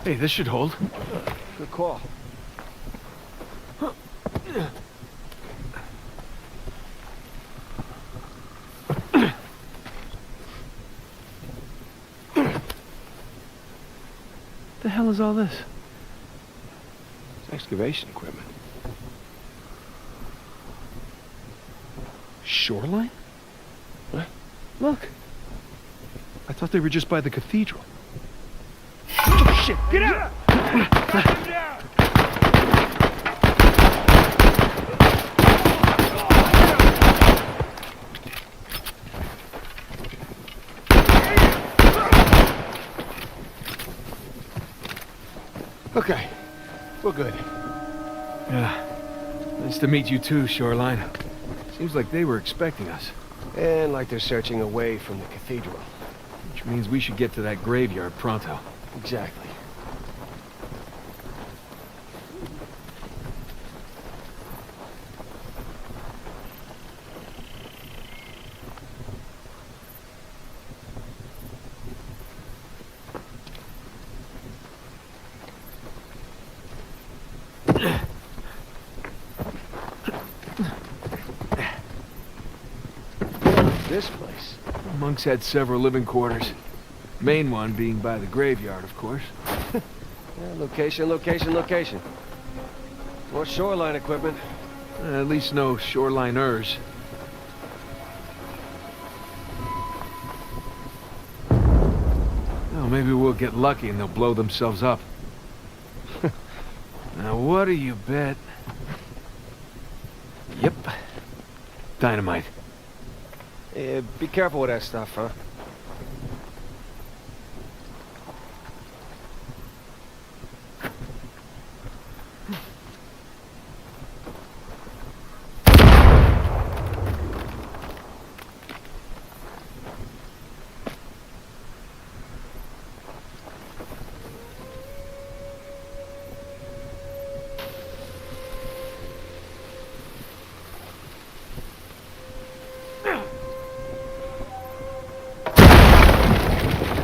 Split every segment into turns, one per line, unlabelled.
Hey, this should hold.
Good call.
The hell is all this?
It's excavation equipment.
Shoreline?
What?
Look. I thought they were just by the cathedral. Oh, shit! Get out!
Okay, we're good.
Yeah. Nice to meet you too, Shoreline. Seems like they were expecting us.
And like they're searching away from the cathedral.
Which means we should get to that graveyard pronto.
Exactly. This place.
Monks had several living quarters. Main one being by the graveyard, of course.
Yeah, location, location, location. More shoreline equipment.
At least no shoreliners. Well, maybe we'll get lucky and they'll blow themselves up. Now, what do you bet?
Yep.
Dynamite.
Be careful with that stuff, huh?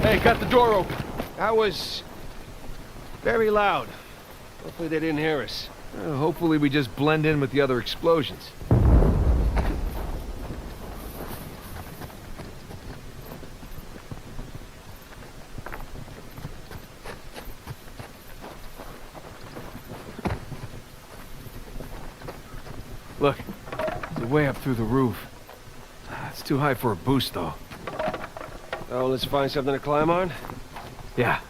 Hey, got the door open.
That was very loud. Hopefully they didn't hear us.
Hopefully we just blend in with the other explosions. Look, there's a way up through the roof. It's too high for a boost, though.
Oh, let's find something to climb on.
Yeah.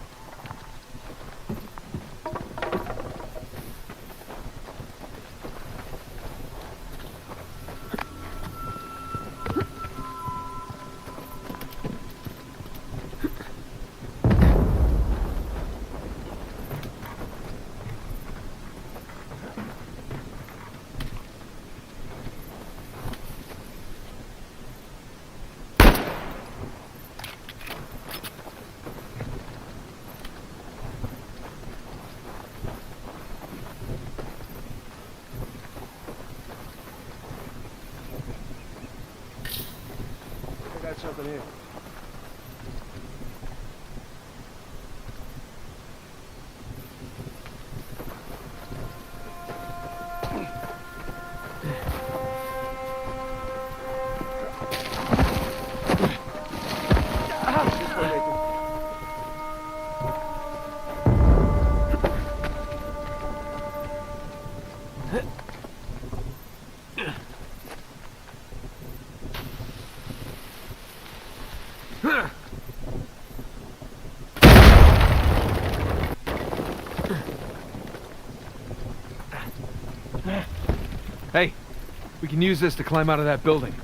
I got something here.
Hey, we can use this to climb out of that building.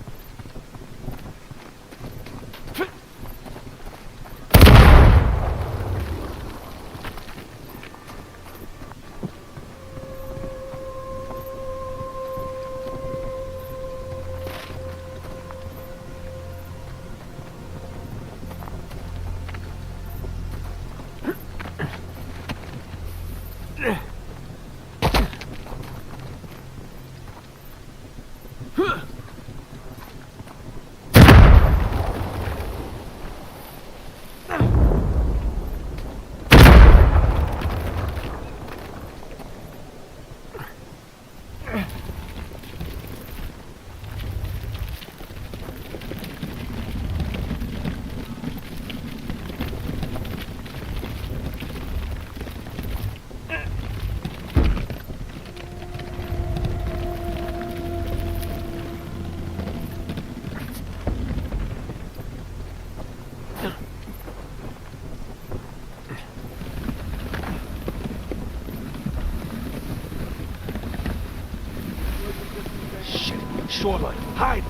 shoreline. Hide!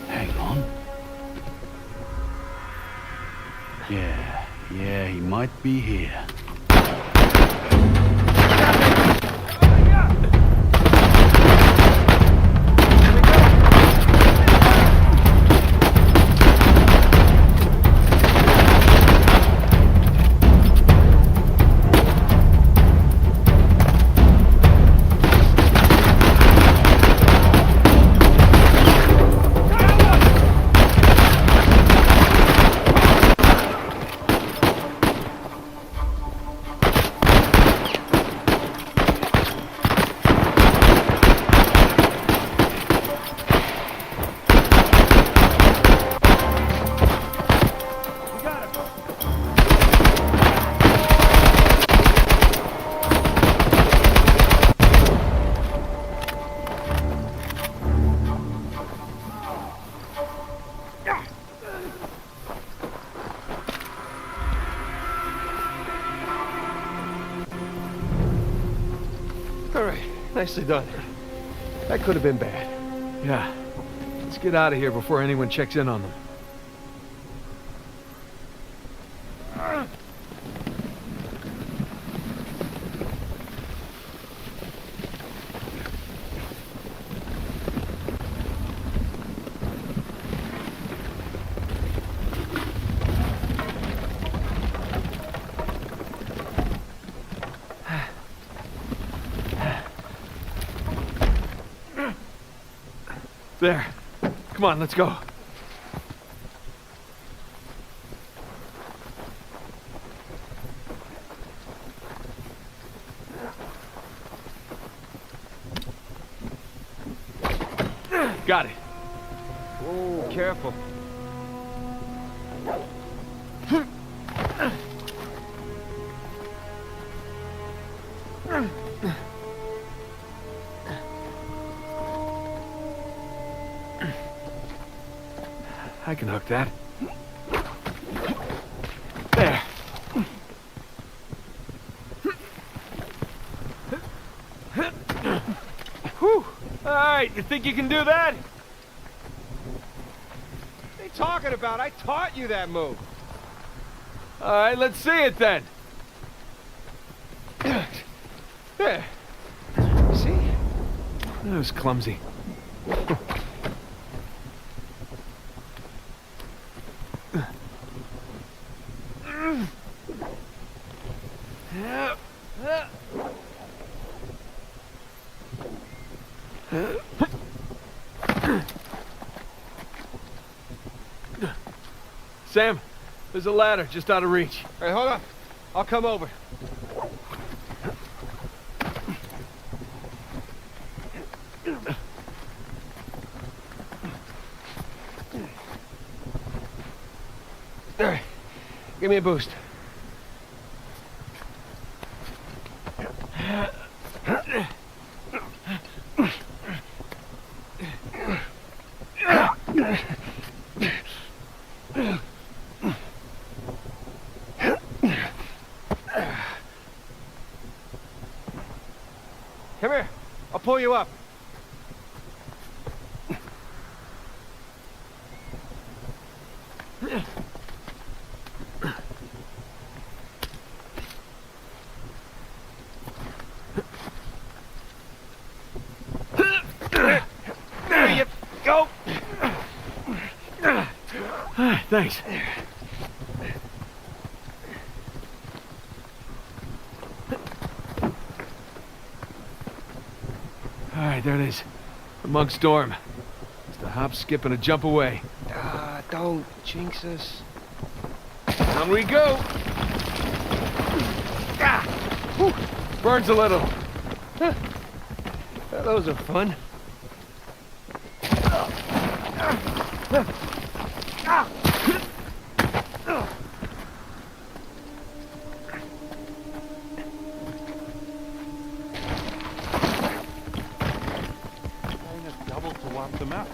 Hang on. Yeah, he might be here.
All right, nicely done. That could have been bad.
Yeah. Let's get out of here before anyone checks in on them. There. Come on, let's go. Got it.
Oh, careful.
I can hook that. There.
Whew. All right, you think you can do that? What are you talking about? I taught you that move.
All right, let's see it then.
There. See?
That was clumsy. Sam, there's a ladder just out of reach.
All right, hold on. I'll come over. All right, give me a boost. Come here. I'll pull you up. There you go.
Thanks. All right, there it is. The monk's dorm. Just a hop, skip, and a jump away.
Don't jinx us.
Down we go. Ah, whew, burns a little.
Those are fun.
Double to wipe them out.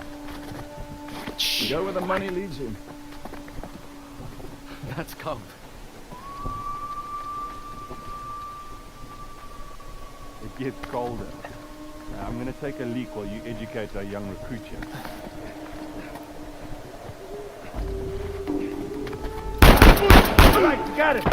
Go where the money leads you. That's cold. Hey, It gets colder. Now, I'm gonna take a leak while you educate our young recruit here. All right, you got it.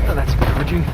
Oh, that's encouraging.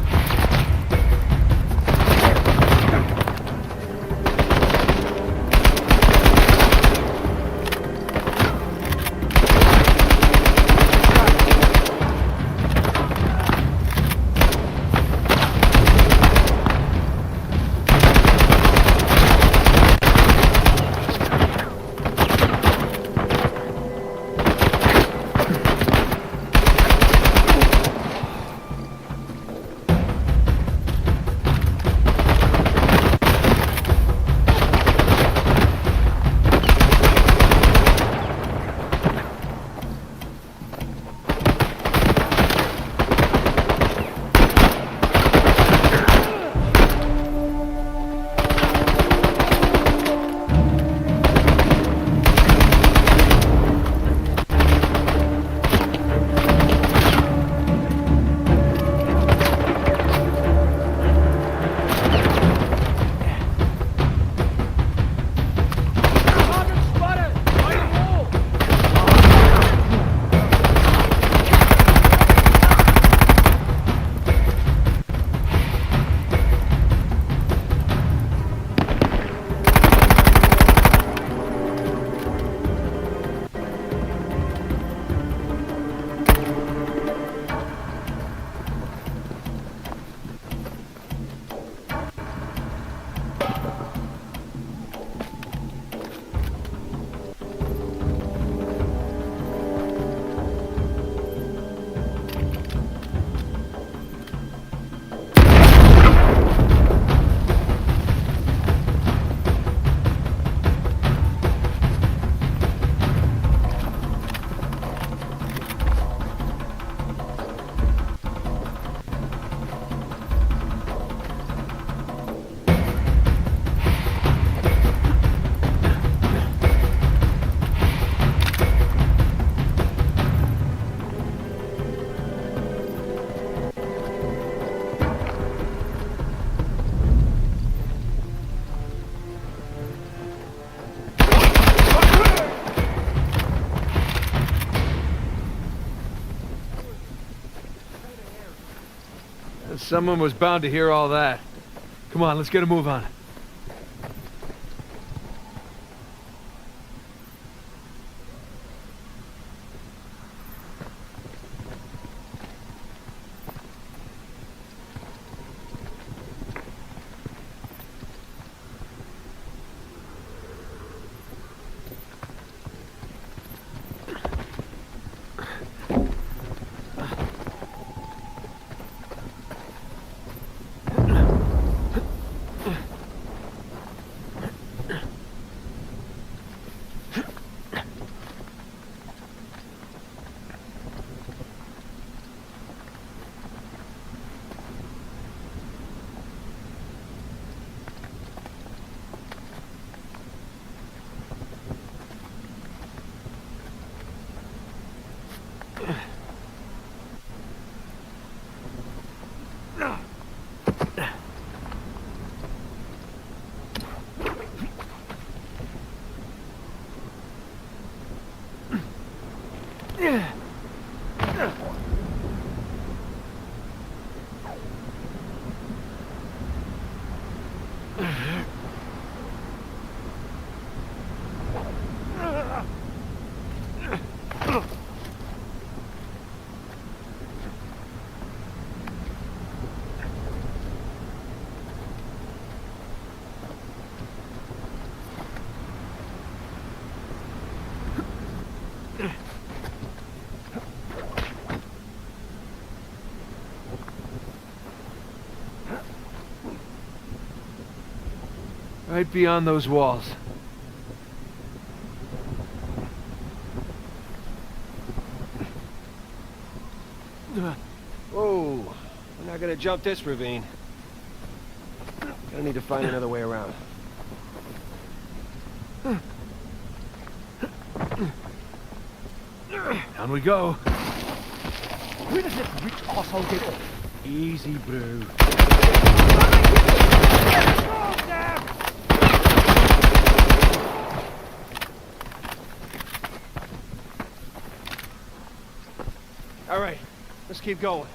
Someone was bound to hear all that. Come on, let's get a move on. Right beyond those walls.
Whoa, we're not gonna jump this ravine. Gonna need to find another way around.
Down we go.
Where does this rich asshole get off?
Easy, bro. All right, let's keep going.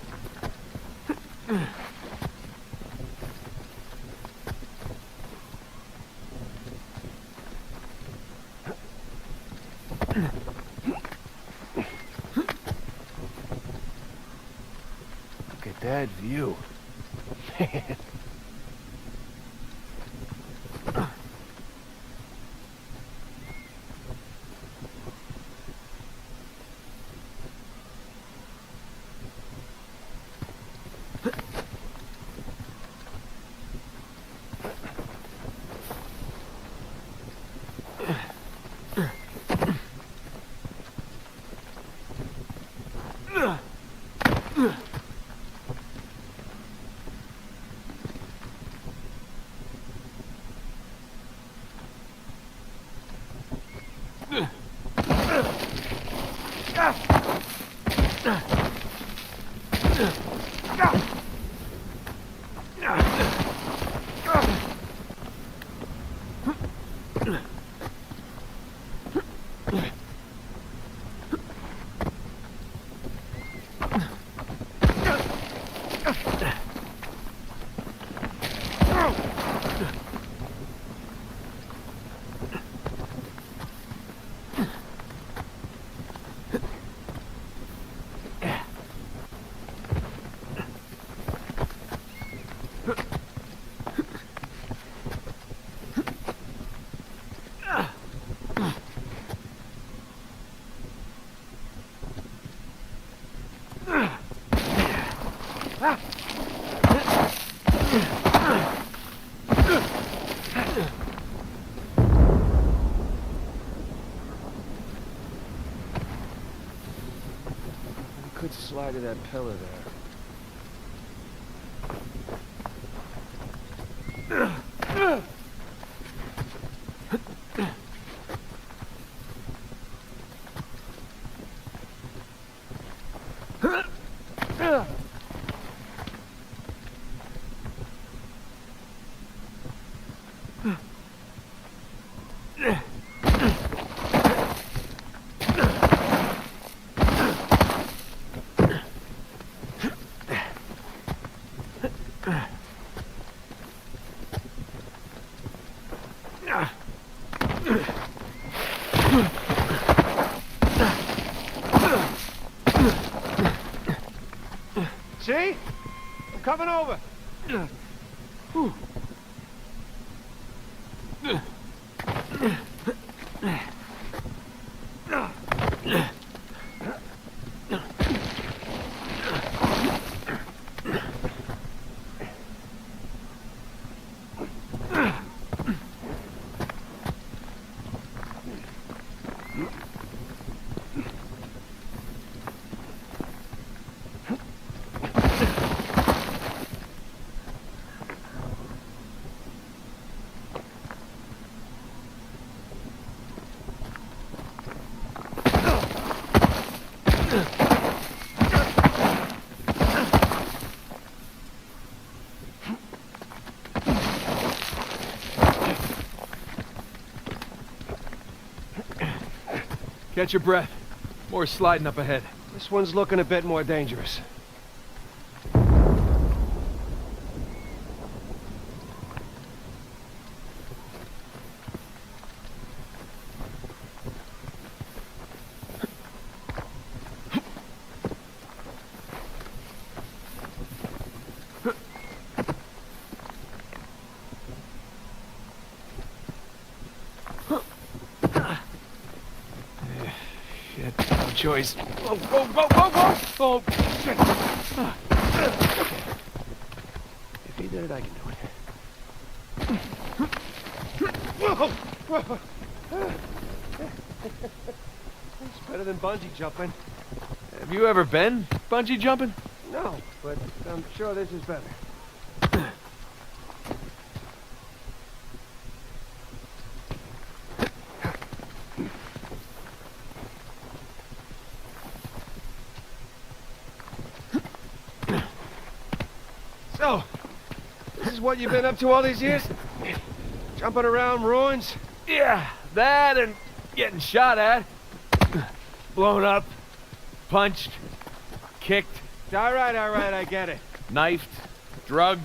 Look at that view. Man. Could slide to that pillar there. See? I'm coming over.
Catch your breath. More sliding up ahead.
This one's looking a bit more dangerous.
Choice. Whoa, whoa, whoa, whoa, whoa! Oh, shit!
If he did it, I can do it. It's better than bungee jumping.
Have you ever been bungee jumping?
No, but I'm sure this is better. So, this is what you've been up to all these years? Jumping around ruins?
Yeah, that and getting shot at. Blown up. Punched. Kicked.
All right, I get it.
Knifed. Drugged.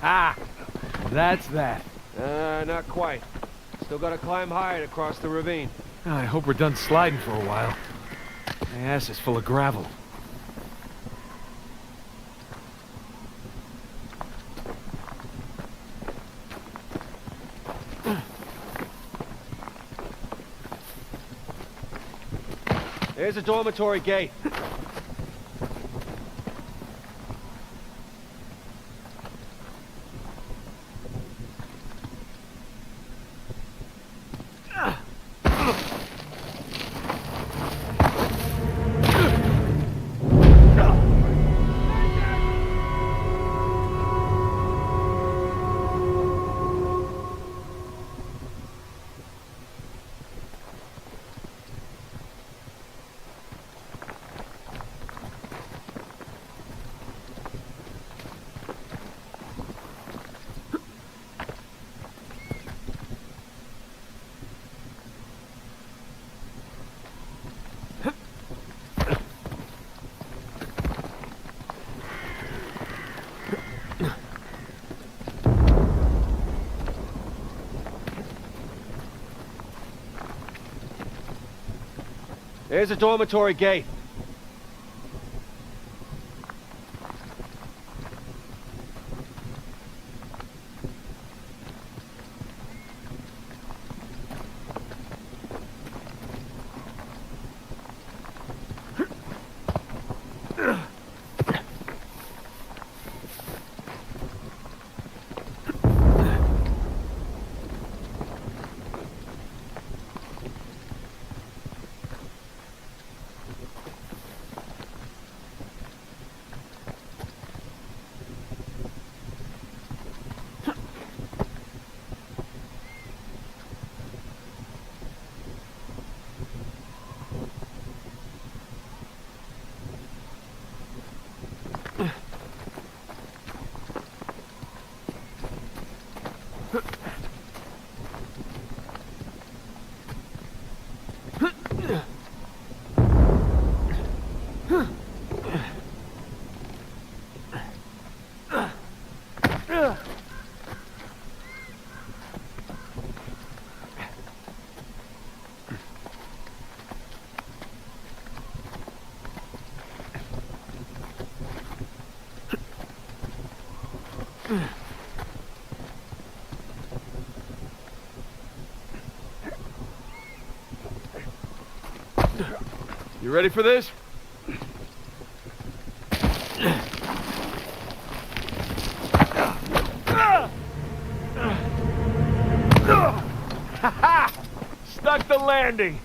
Ha! That's that.
Not quite. Still gotta climb higher to cross the ravine.
I hope we're done sliding for a while. My ass is full of gravel.
There's a dormitory gate. There's a dormitory gate. You ready for this?
Stuck the landing.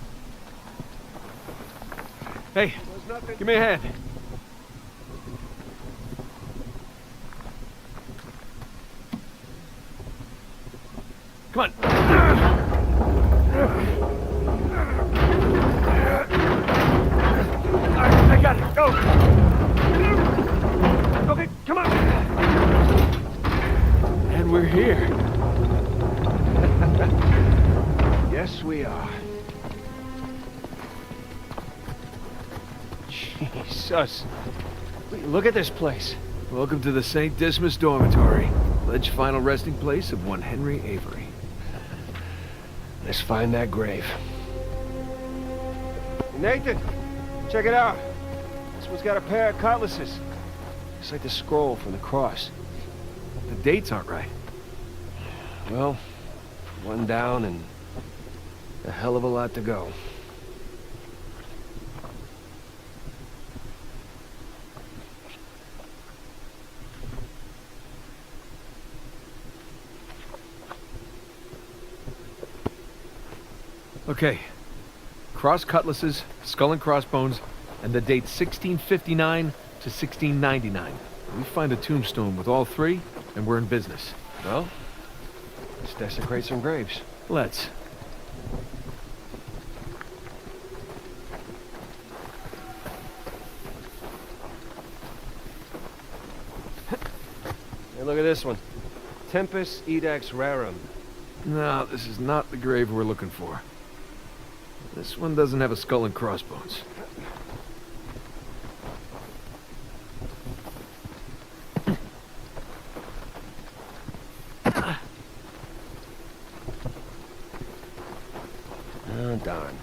Hey, give me a hand. Come on. I got it. Go. Okay, come on. And we're here. Yes, we are. Jesus. Look at this place. Welcome to the St. Dismas Dormitory. Alleged final resting place of one Henry Avery. Let's find that grave. Nathan, check it out. This one's got a pair of cutlasses. It's like the scroll from the cross. The dates aren't right. Well, one down and a hell of a lot to go. Okay. Cross cutlasses, skull and crossbones, and the date 1659 to 1699. We find a tombstone with all three, and we're in business. Well, let's desecrate some graves. Let's. Hey, look at this one. Tempus Edax Rerum. No, this is not the grave we're looking for. This one doesn't have a skull and crossbones. Oh, darn.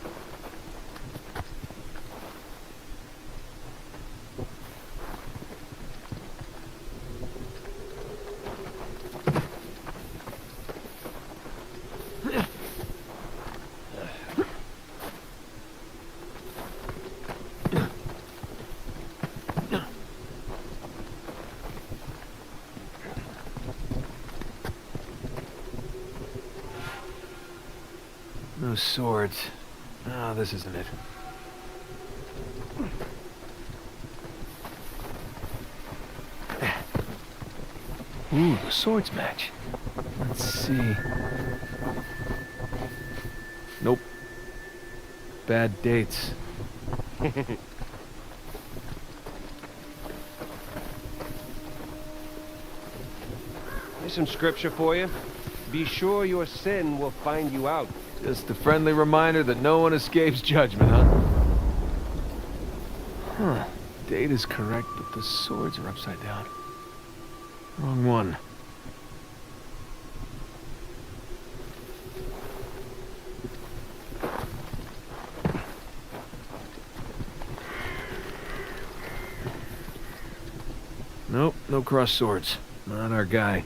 No swords. Oh, this isn't it. Ooh, the swords match. Let's see. Nope. Bad dates. Here's some scripture for you. Be sure your sin will find you out. Just a friendly reminder that no one escapes judgment, huh? Huh. Date is correct, but the swords are upside down. Wrong one. Nope, no crossed swords. Not our guy.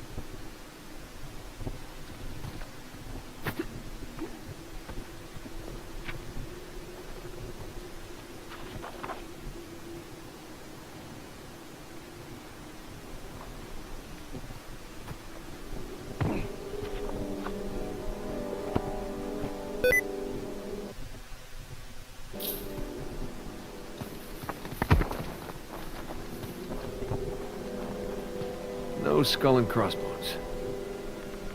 No skull and crossbones.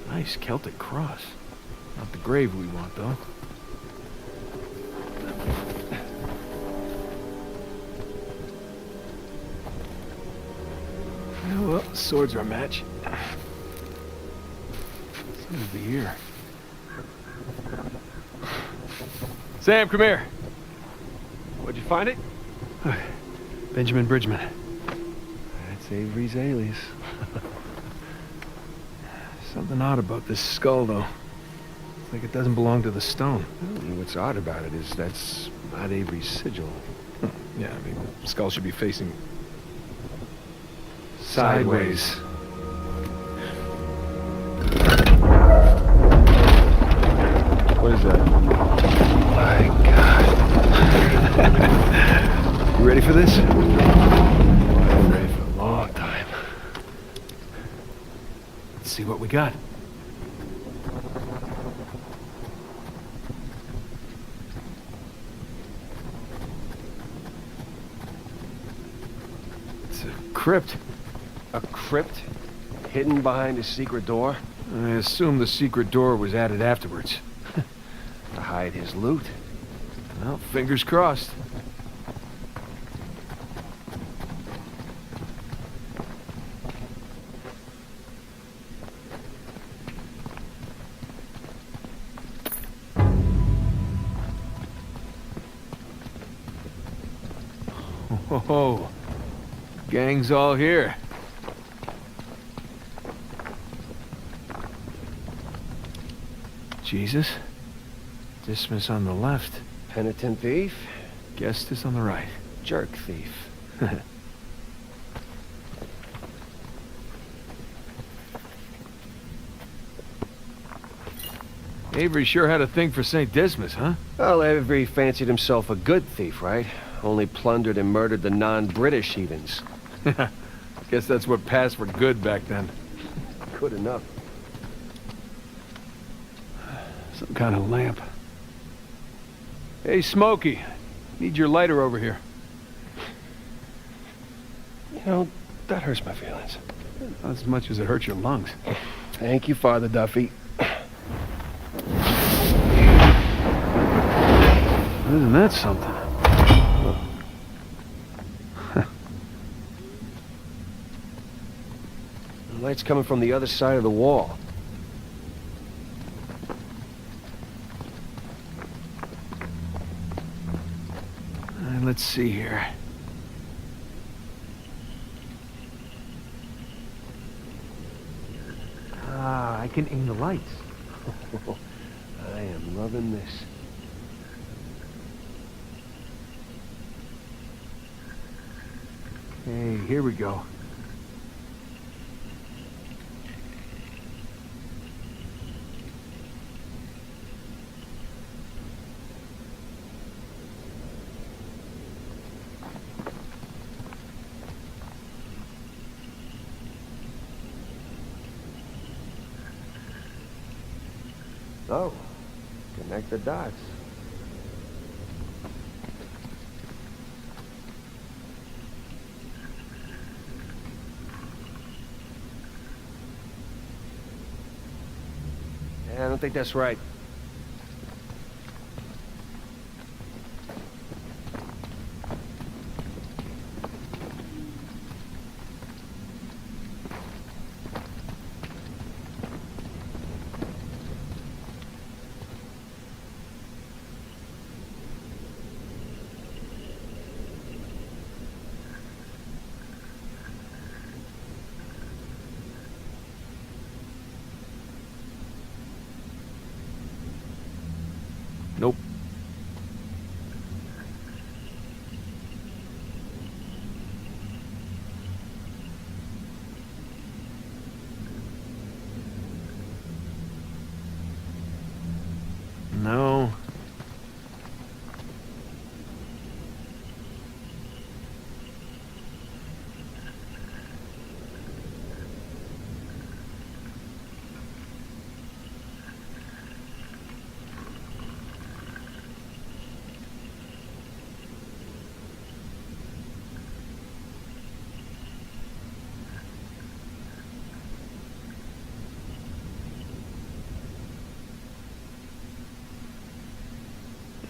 Nice Celtic cross. Not the grave we want, though. Oh, well, the swords are a match. Seems to be here. Sam, come here. What'd you find it? Benjamin Bridgman. That's Avery's alias. Something odd about this skull, though. It's like it doesn't belong to the stone. What's odd about it is that's not Avery's sigil. Yeah, I mean, the skull should be facing sideways. What is that? My God.
You ready for this?
I'm ready for a long time. Let's see what we got. It's a crypt.
A crypt? Hidden behind a secret door?
I assume the secret door was added afterwards.
To hide his loot?
Well, fingers crossed. Oh, gang's all here. Jesus. Dismiss on the left.
Penitent thief?
Guestus on the right.
Jerk thief.
Avery sure had a thing for St. Dismas, huh?
Well, Avery fancied himself a good thief, right? Only plundered and murdered the non-British heathens.
Guess that's what passed for good back then.
Good enough.
Some kind of lamp. Hey, Smokey. Need your lighter over here.
You know, that hurts my feelings.
Not as much as it hurts your lungs.
Thank you, Father Duffy.
Isn't that something?
The light's coming from the other side of the wall.
Let's see here. Ah, I can aim the lights.
I am loving this.
Hey, here we go.
Oh, connect the dots. Yeah, I don't think that's right.
Nope. No.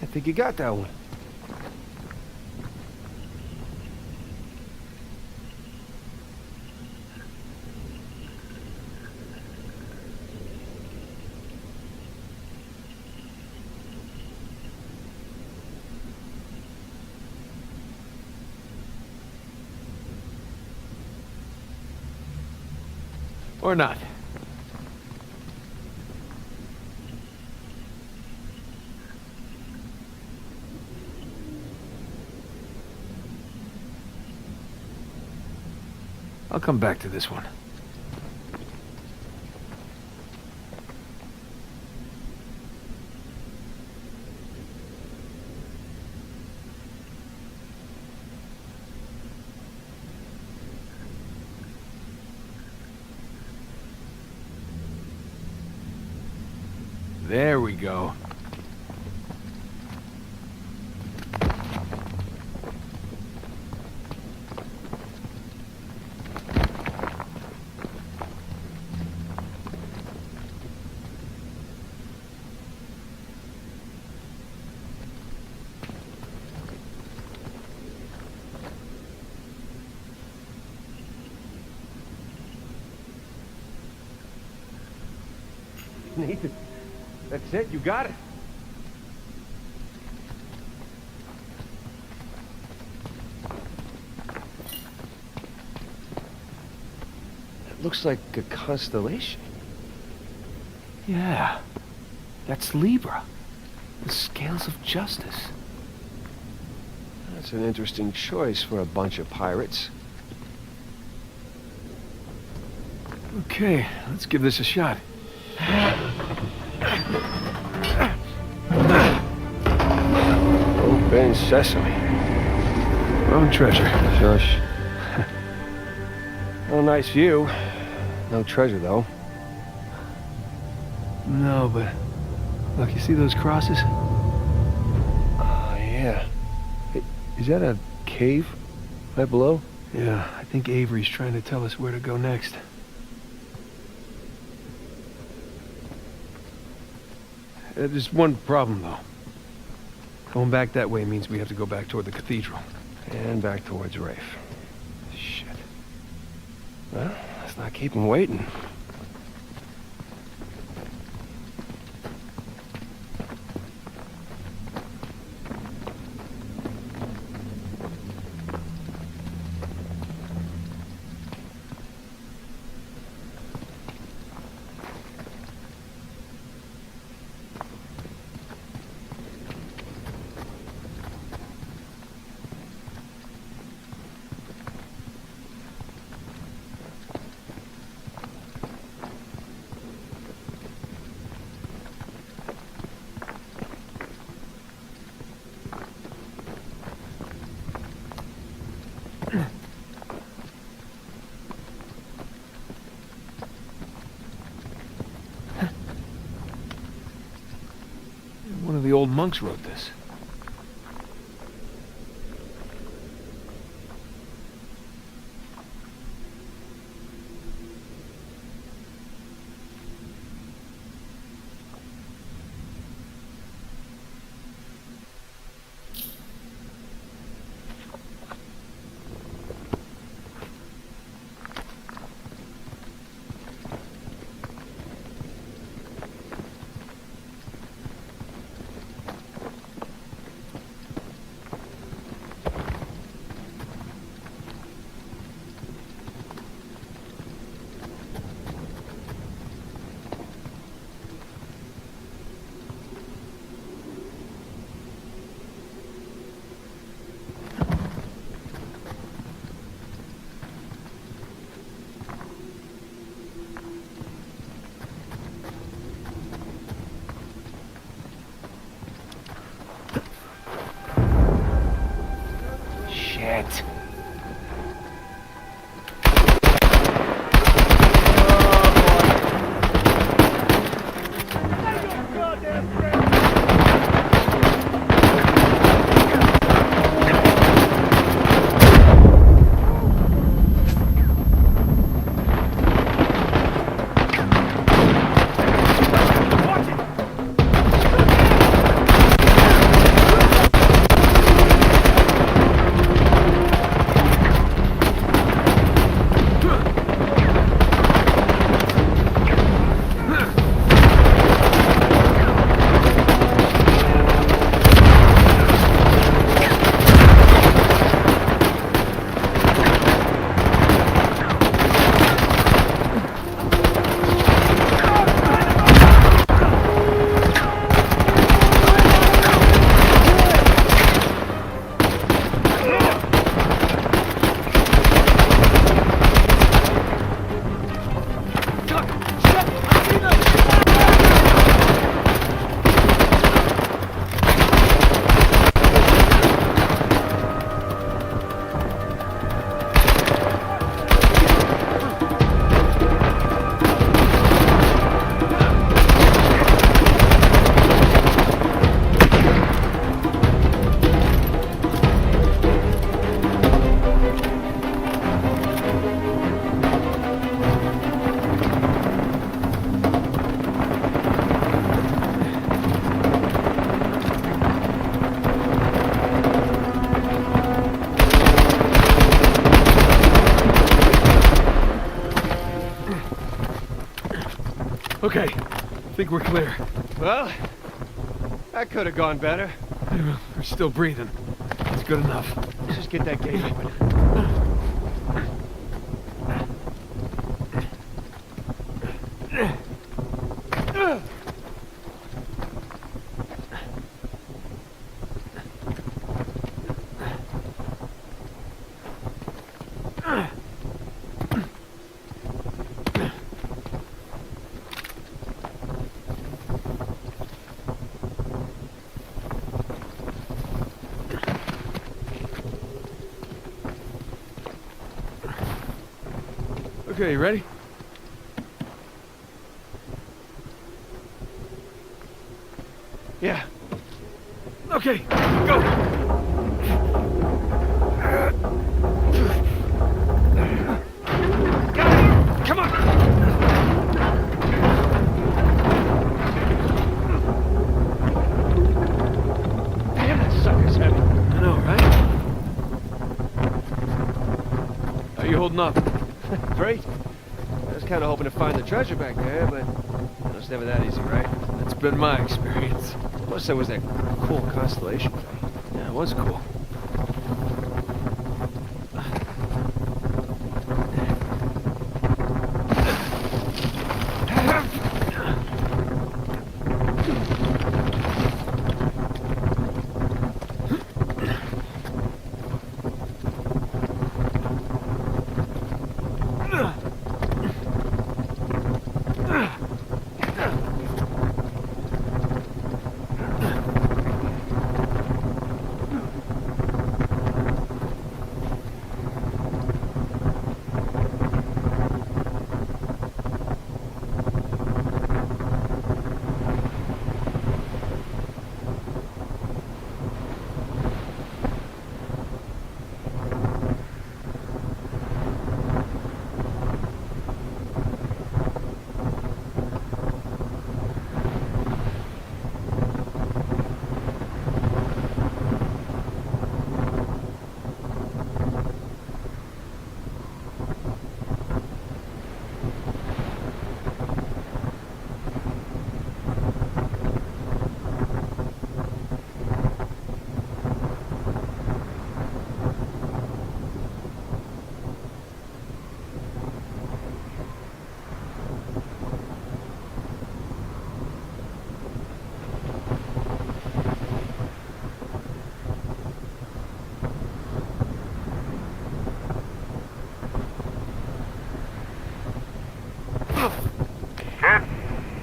I think you got that one.
Or not. I'll come back to this one. There we go.
Nathan, that's it. You got it. It looks like a constellation.
Yeah, that's Libra. The scales of justice.
That's an interesting choice for a bunch of pirates.
Okay, let's give this a shot.
Open sesame.
Wrong treasure.
Shush. Well, nice view. No treasure, though.
No, but look, you see those crosses?
Oh, yeah. Hey, is that a cave right below?
Yeah, I think Avery's trying to tell us where to go next. There's one problem, though. Going back that way means we have to go back toward the cathedral.
And back towards Rafe.
Shit.
Well, let's not keep him waiting.
One of the old monks wrote this. Shit. Okay, think we're clear.
Well, that could have gone better.
We're still breathing. That's good enough.
Let's just get that gate open.
Okay, you ready?
Yeah.
Okay, go! Come on!
Damn, that sucker's heavy.
I know, right? How you holding up?
Great. I was kind of hoping to find the treasure back there, but it's never that easy, right?
That's been my experience.
Plus, there was that cool constellation thing.
Yeah, it was cool.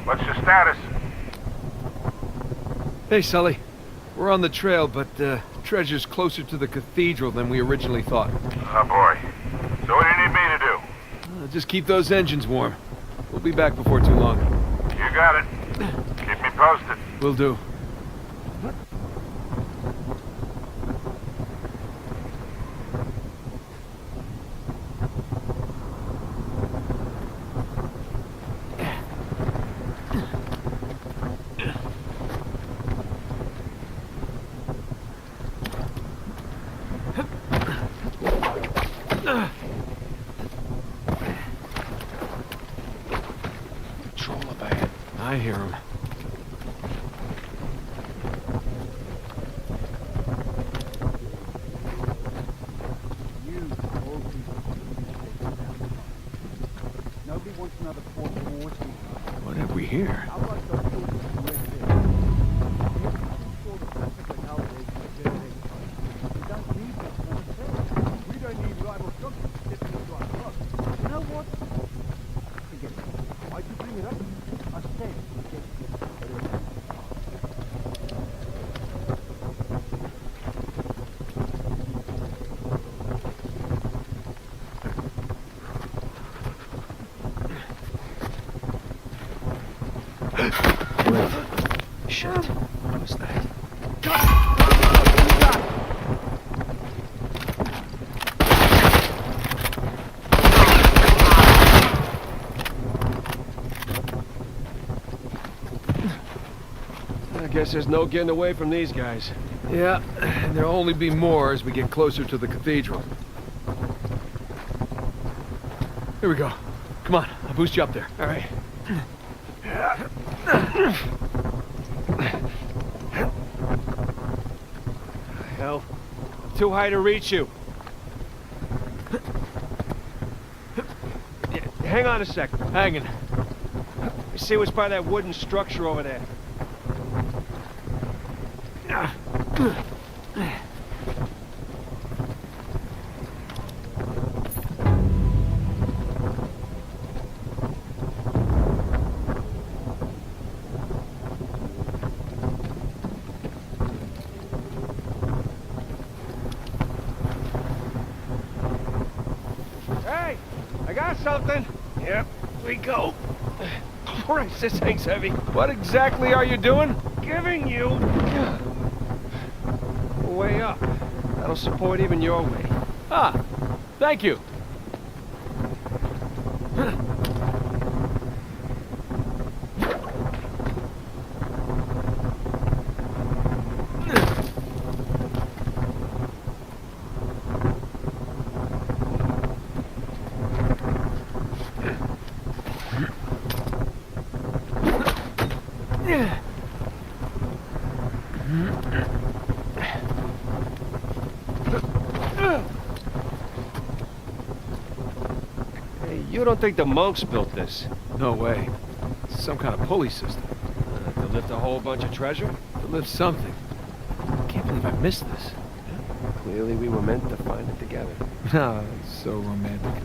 What's your status?
Hey, Sully. We're on the trail, but treasure's closer to the cathedral than we originally thought.
Oh boy. So what do you need me to do?
Just keep those engines warm. We'll be back before too long.
You got it. Keep me posted.
Will do.
Patrol ahead.
I hear him.
Nobody wants another Fort War.
What have we here?
I like those forces in the USA. We don't need that kind of thing. We don't need rival countries stepping into our club. You know what? Forget it. Why'd you bring it up? I said forget it.
Shit. What was that? I guess there's no getting away from these guys.
Yeah, and there'll only be more as we get closer to the cathedral. Here we go. Come on, I'll boost you up there.
All right. Hell, I'm too high to reach you. Yeah, hang on a sec.
Hanging.
I see what's by that wooden structure over there. Hey, I got something. Yep, we go. Christ, this thing's heavy.
What exactly are you doing?
Giving you a way up. That'll support even your weight.
Ah, thank you.
Hey, you don't think the monks built this?
No way. It's some kind of pulley system.
To lift a whole bunch of treasure?
To lift something. I can't believe I missed this.
Clearly we were meant to find it together.
Ah, it's so romantic.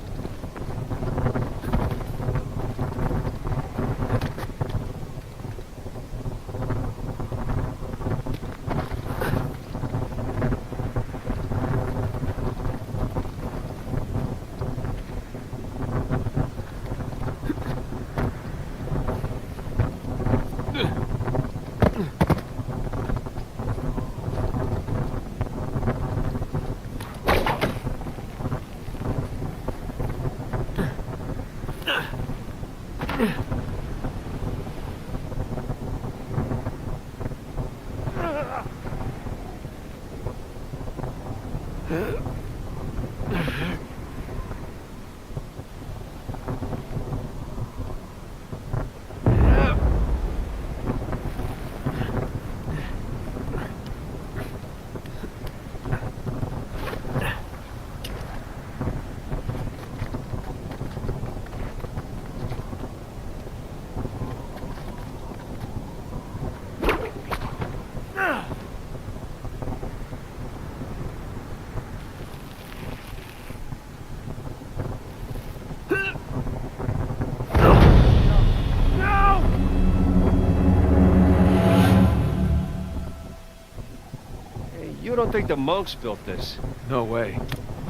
You don't think the monks built this?
No way.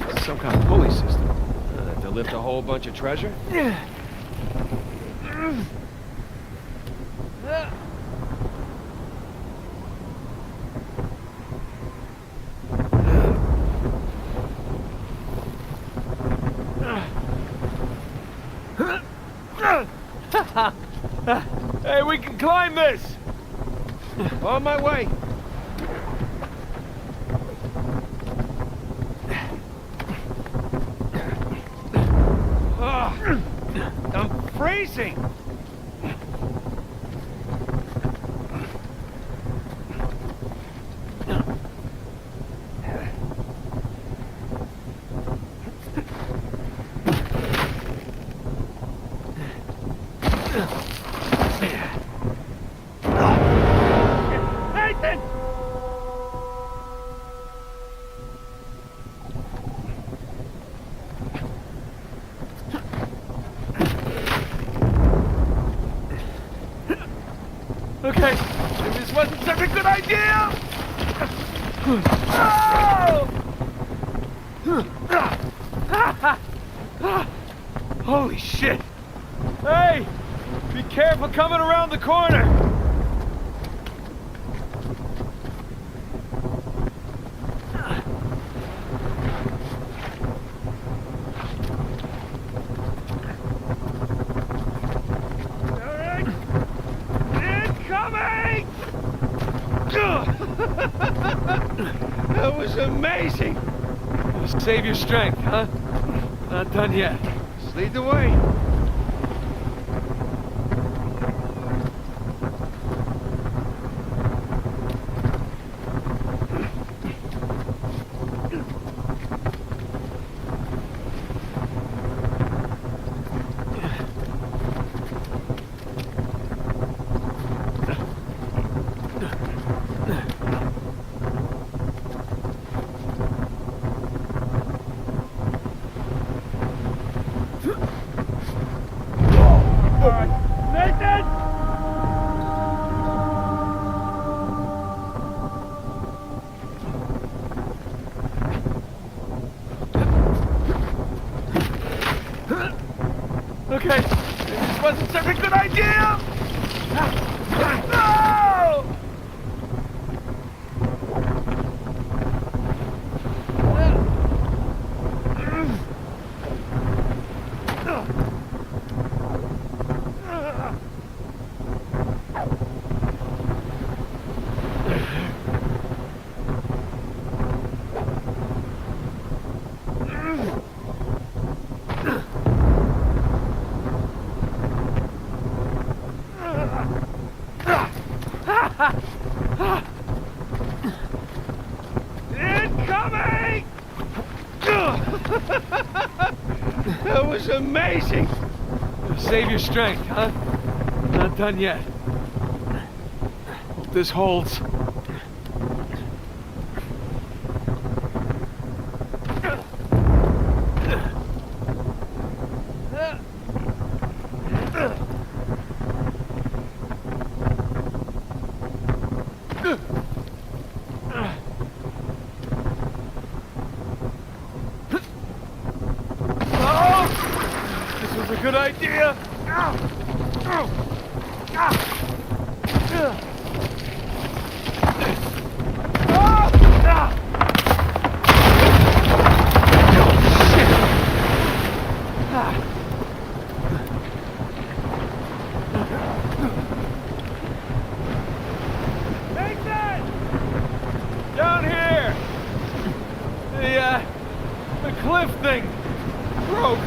It's some kind of pulley system.
To lift a whole bunch of treasure?
Hey, we can climb this!
On my way. I'm freezing! Nathan!
Okay, maybe this wasn't such a good idea! Oh! Holy shit! Hey! Be careful coming around the corner!
Incoming! That was amazing!
Save your strength, huh? Not done yet.
Just lead the way.
That's a good idea! No! Incoming!
That was amazing!
Save your strength, huh? Not done yet. Hope this holds. This was a good idea. Down here! The cliff thing broke.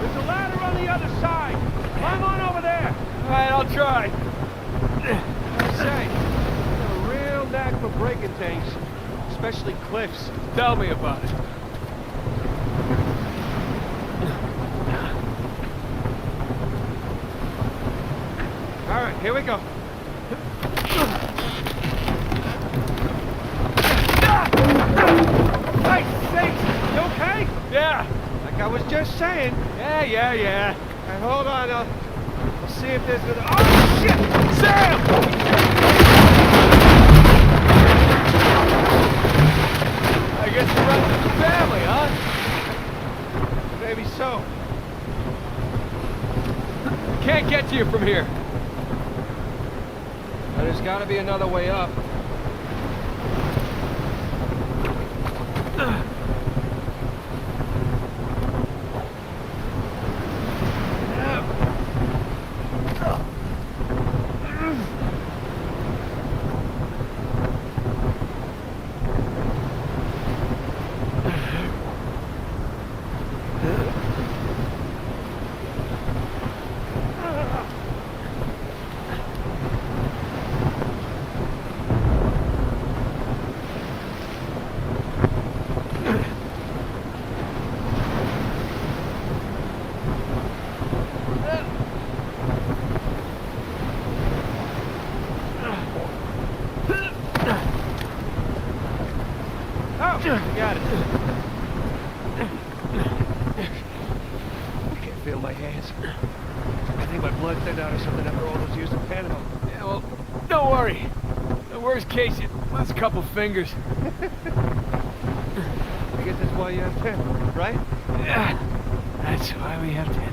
There's a ladder on the other side! Climb on over there!
Alright, I'll try.
I say, you got a real knack for breaking things, especially cliffs.
Tell me about it.
All right, here we go. Hey, sakes! You okay?
Yeah.
Like I was just saying.
Yeah.
Hey, hold on, I'll see if there's gonna... Oh, shit!
Sam! I guess you're running with the family, huh?
Maybe so.
Can't get to you from here.
But there's gotta be another way up. Got it. I can't feel my hands. I think my blood thinned out or something after all those years in Panama.
Yeah, well, don't worry. The worst case, you lose a couple fingers.
I guess that's why you have 10, right?
Yeah, that's why we have 10.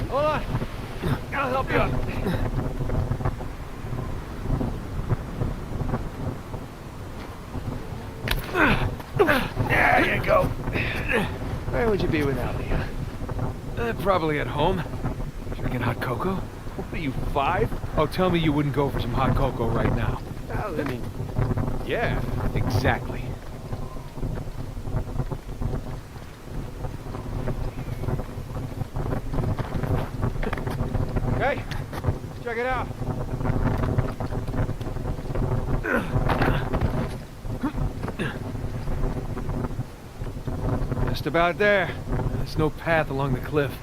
Hold on. I'll help you up.
There you go.
Where would you be without me, huh?
Probably at home. Drinking hot cocoa?
What are you, 5?
Oh, tell me you wouldn't go for some hot cocoa right now.
Well, I mean, yeah.
Exactly.
Okay, check it out. Just about there.
There's no path along the cliff.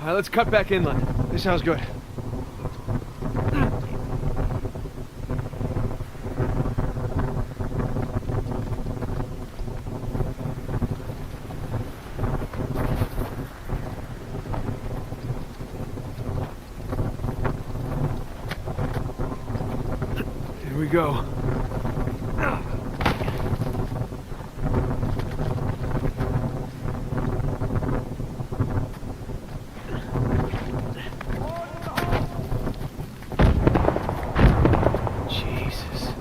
All right, let's cut back inland.
This sounds good.
we go. Jesus.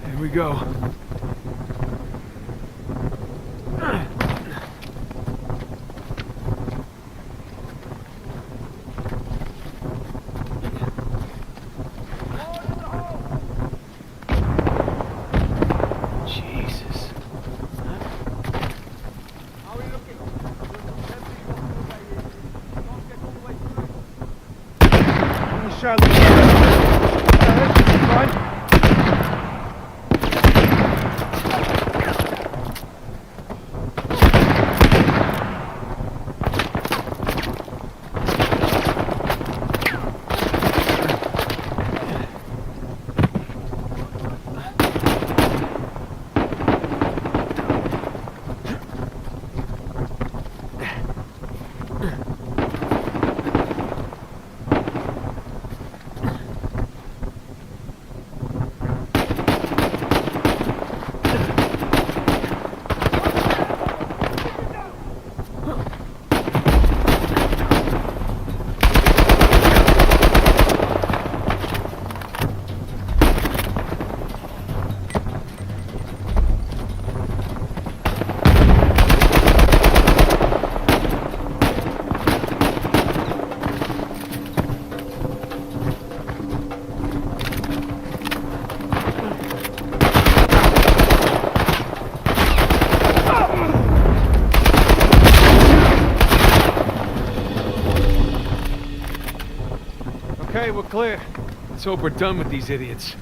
Here we go. Jesus.
Charlie. Fine. Okay, we're clear.
Let's hope we're done with these idiots.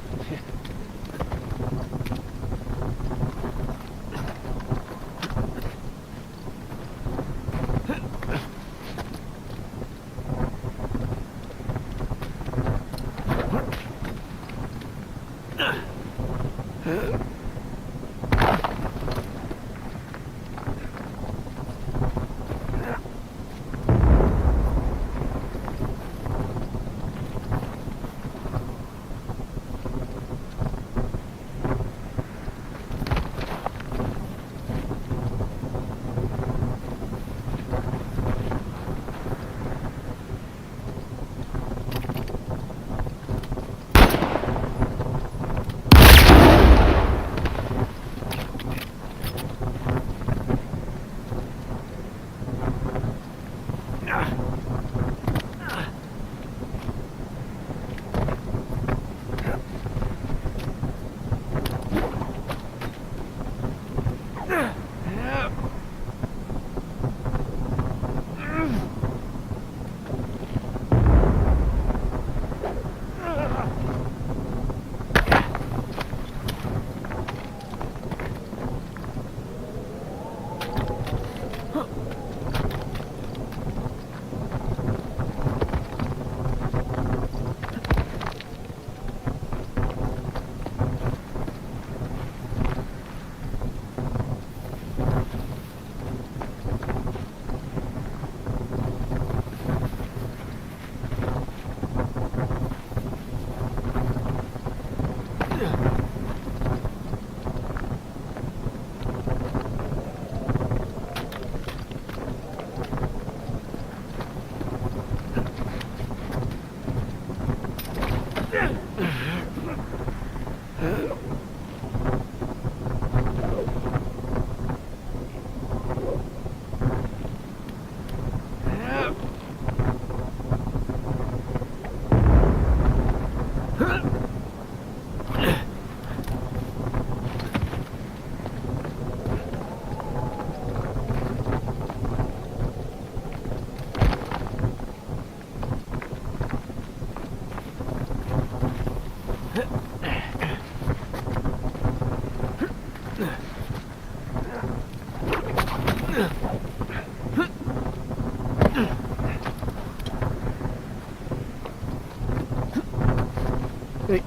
Hey,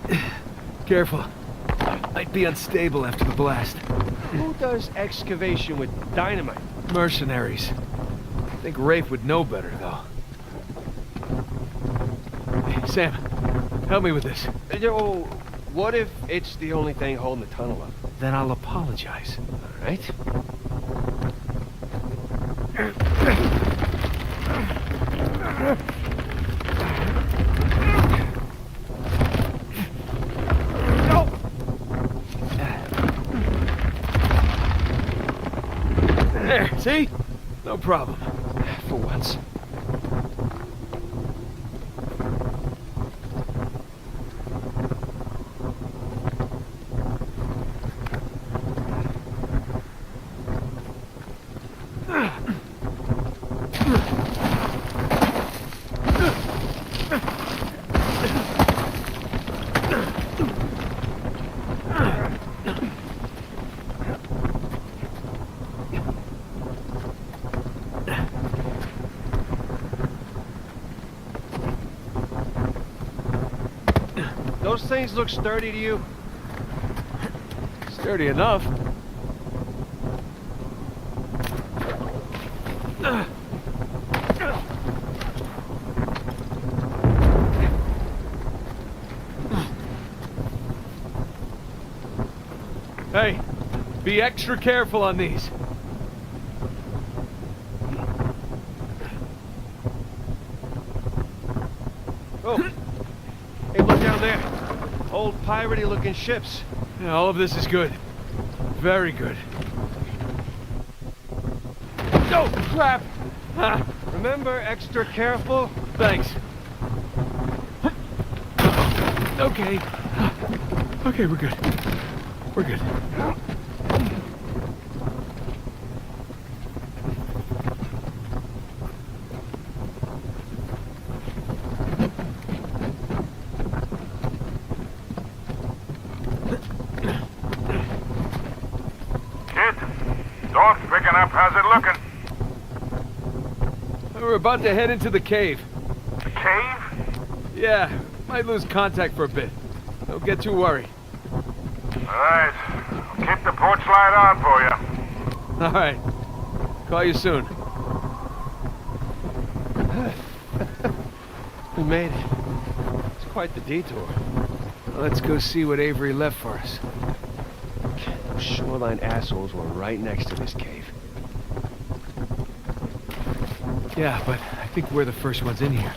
careful. Might be unstable after the blast.
Who does excavation with dynamite?
Mercenaries. I think Rafe would know better, though. Hey, Sam, help me with this.
Oh, what if it's the only thing holding the tunnel up?
Then I'll apologize.
All right.
There, see? No problem.
For once. Those things look sturdy to you?
Sturdy enough. Hey, be extra careful on these.
Oh, hey, look down there. Old piratey looking ships.
Yeah, all of this is good. Very good. Oh, crap! Ah,
Remember, extra careful?
thanks. Okay. Okay, we're good. We're good.
Kid, door's picking up. How's it looking?
We're about to head into the cave.
The cave?
Yeah, might lose contact for a bit. Don't get too worried.
All right. I'll keep the porch light on for you.
All right. Call you soon.
We made it. It's quite the detour.
Let's go see what Avery left for us.
Those shoreline assholes were right next to this cave.
Yeah, but I think we're the first ones in here.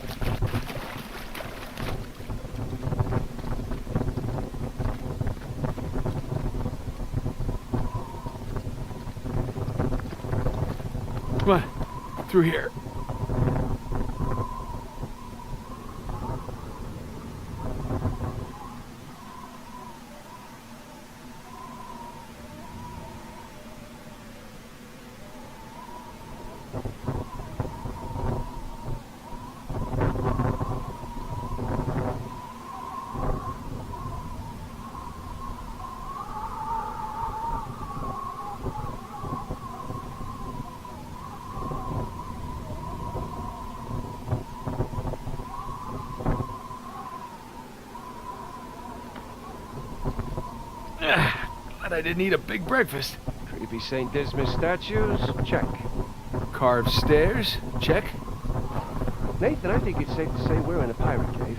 Come on, through here. Glad I didn't eat a big breakfast.
Creepy St. Dismas statues? Check.
Carved stairs? Check.
Nathan, I think it's safe to say we're in a pirate cave.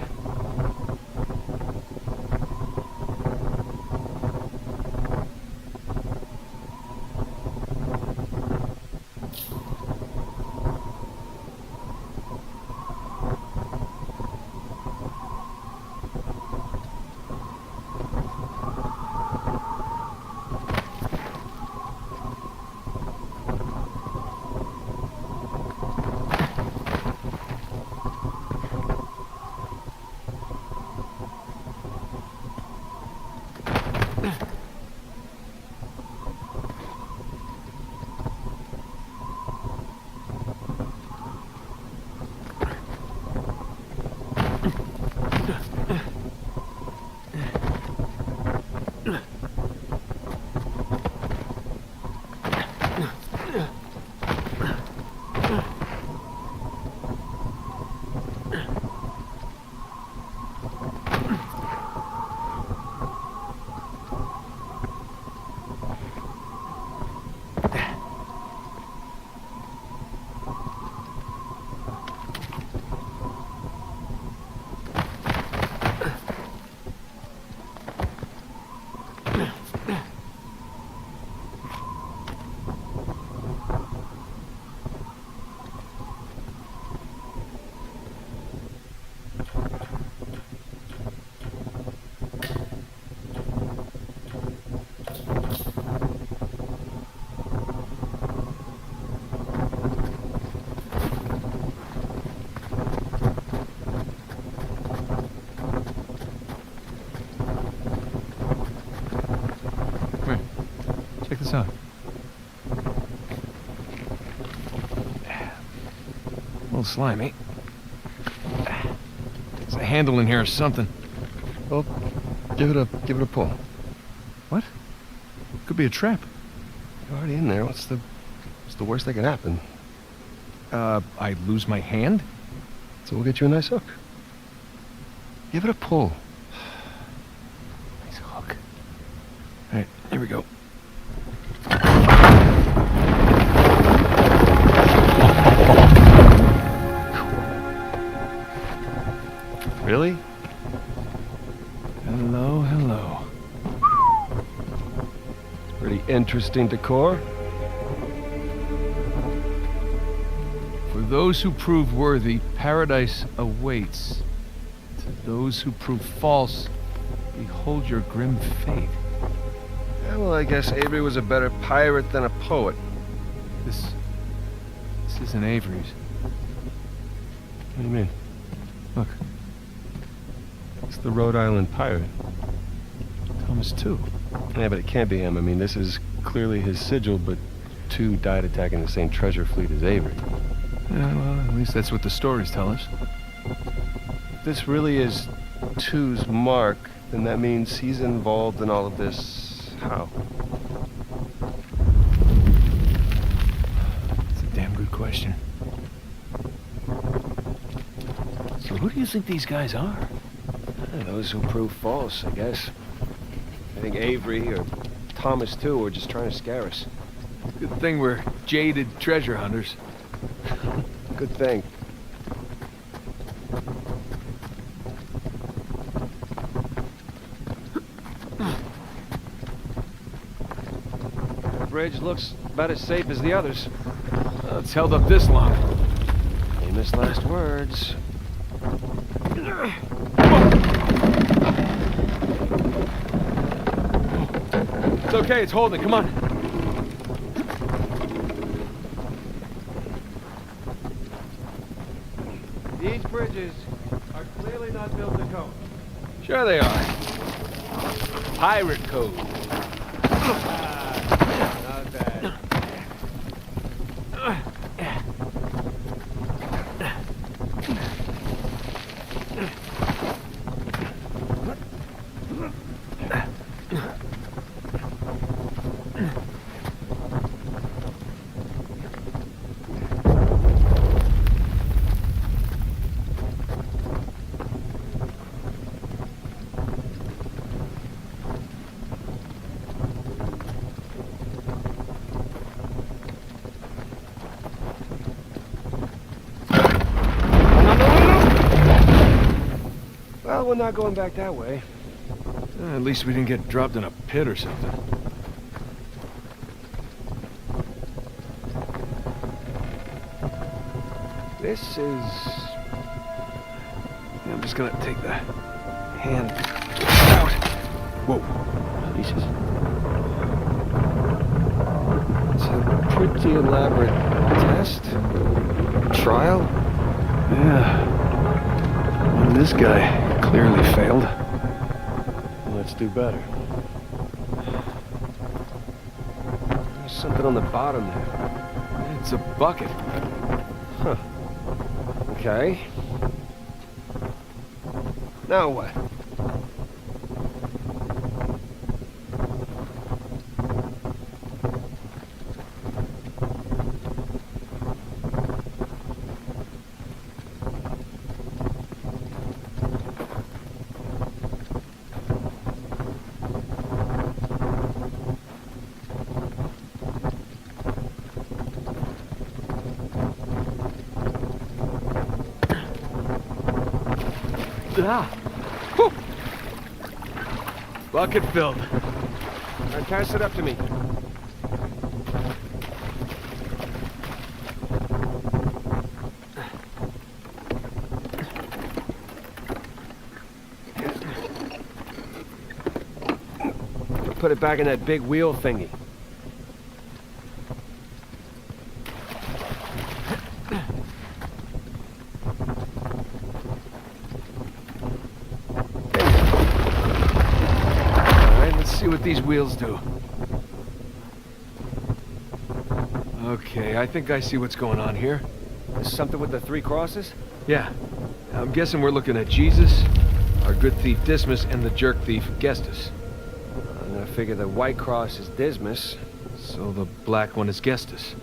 What's up? A little slimy. There's a handle in here or something.
Well, give it a pull.
What? Could be a trap.
You're already in there. What's the worst that could happen?
I lose my hand?
So we'll get you a nice hook. Give it a pull.
Nice hook. All right, here we go.
Really?
Hello, hello.
Pretty interesting decor.
For those who prove worthy, paradise awaits. To those who prove false, behold your grim fate.
Yeah, well, I guess Avery was a better pirate than a poet.
This isn't Avery's.
What do you mean?
Look,
It's the Rhode Island pirate.
Thomas too.
Yeah, but it can't be him. I mean, this is clearly his sigil, but two died attacking the same treasure fleet as Avery.
Yeah, well, at least that's what the stories tell us.
If this really is Two's mark, then that means he's involved in all of this. How?
It's a damn good question. So who do you think these guys are?
Those who prove false, I guess. I think Avery or Thomas too were just trying to scare us.
Good thing we're jaded treasure hunters.
Good thing.
The bridge looks about as safe as the others.
It's held up this long.
Famous last words.
It's okay, it's holding. Come on.
These bridges are clearly not built to code.
Sure they are. Pirate code.
Not bad.
Well, we're not going back that way.
At least we didn't get dropped in a pit or something.
This is...
I'm just gonna take the hand out. Whoa.
Jesus. It's a pretty elaborate test. Trial?
Yeah. And this guy clearly failed.
Let's do better. There's something on the bottom there.
It's a bucket.
Huh. Okay. Now what?
Ah. Whew. Bucket filled.
All right, pass it up to me. Put it back in that big wheel thingy.
See what these wheels do. Okay, I think I see what's going on here.
Is something with the 3 crosses?
Yeah. I'm guessing we're looking at Jesus, our good thief Dismas, and the jerk thief Gestus.
I'm gonna figure the white cross is Dismas.
So the black one is Gestus.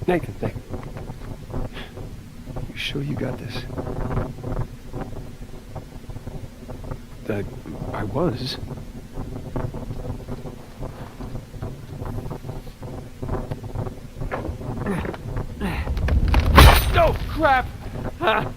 Nathan.
You sure you got this? I was.
Oh, crap! Huh.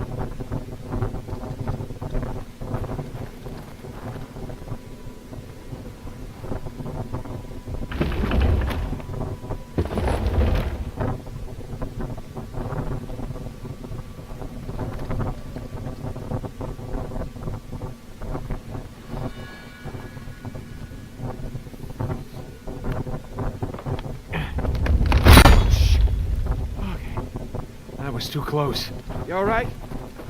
That was too close.
You alright?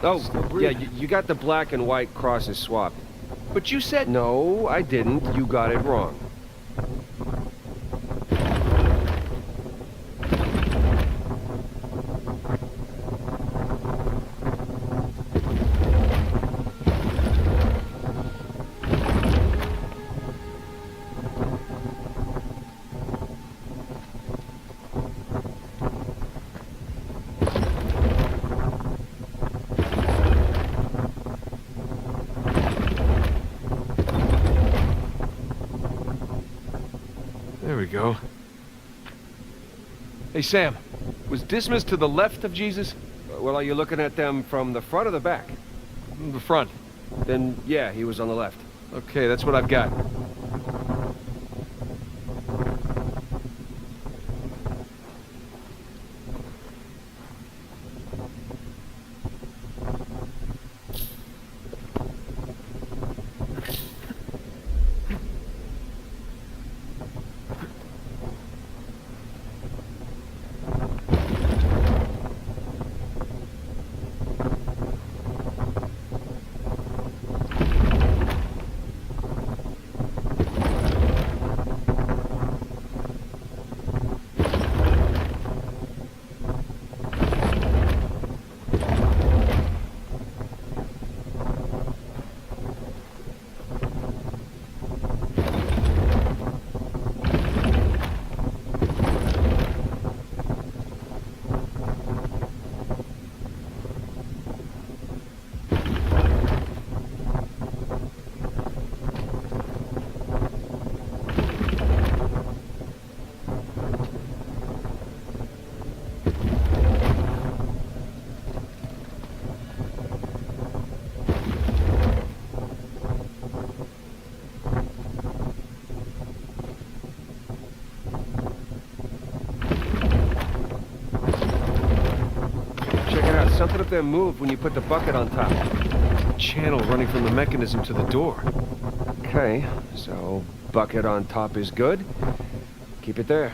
Oh,
Still
yeah,
breathing.
you got the black and white crosses swapped.
But you said...
No, I didn't. You got it wrong.
There we go. Hey, Sam. Was Dismas to the left of Jesus?
Well, are you looking at them from the front or the back?
The front.
Then, yeah, he was on the left.
Okay, that's what I've got.
something up there moved when you put the bucket on top.
Channel running from the mechanism to the door.
Okay, so bucket on top is good. Keep it there.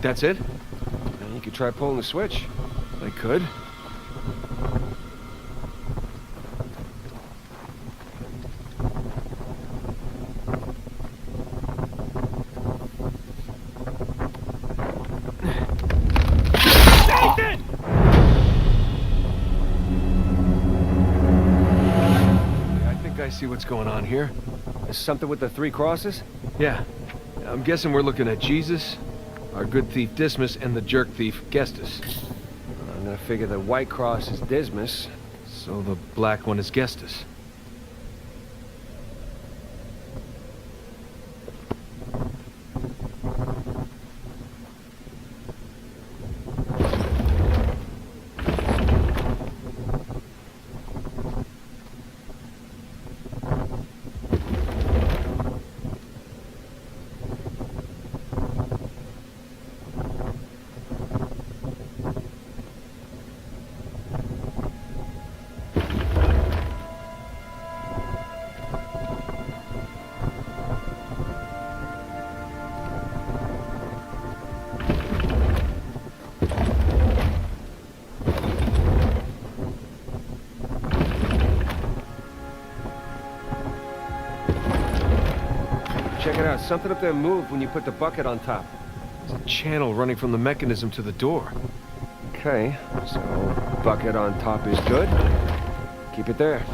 That's it?
You could try pulling the switch.
I could. I think I see what's going on here.
Is something with the 3 crosses?
Yeah. I'm guessing we're looking at Jesus, our good thief Dismas, and the jerk thief Gestus.
I'm gonna figure the white cross is Dismas.
So the black one is Gestus.
Check it out. Something up there moved when you put the bucket on top.
There's a channel running from the mechanism to the door.
Okay, so bucket on top is good. Keep it there.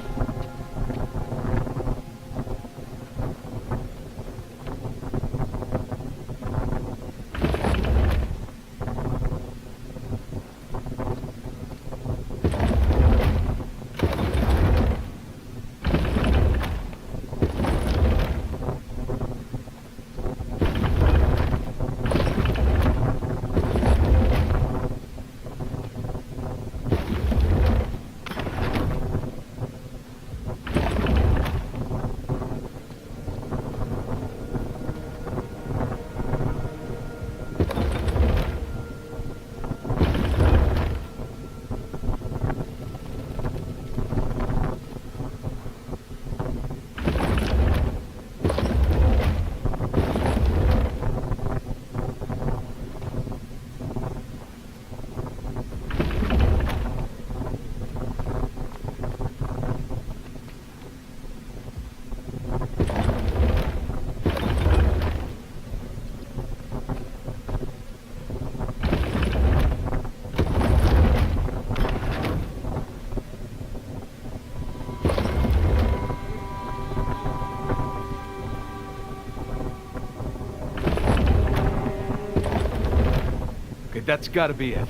That's gotta be it.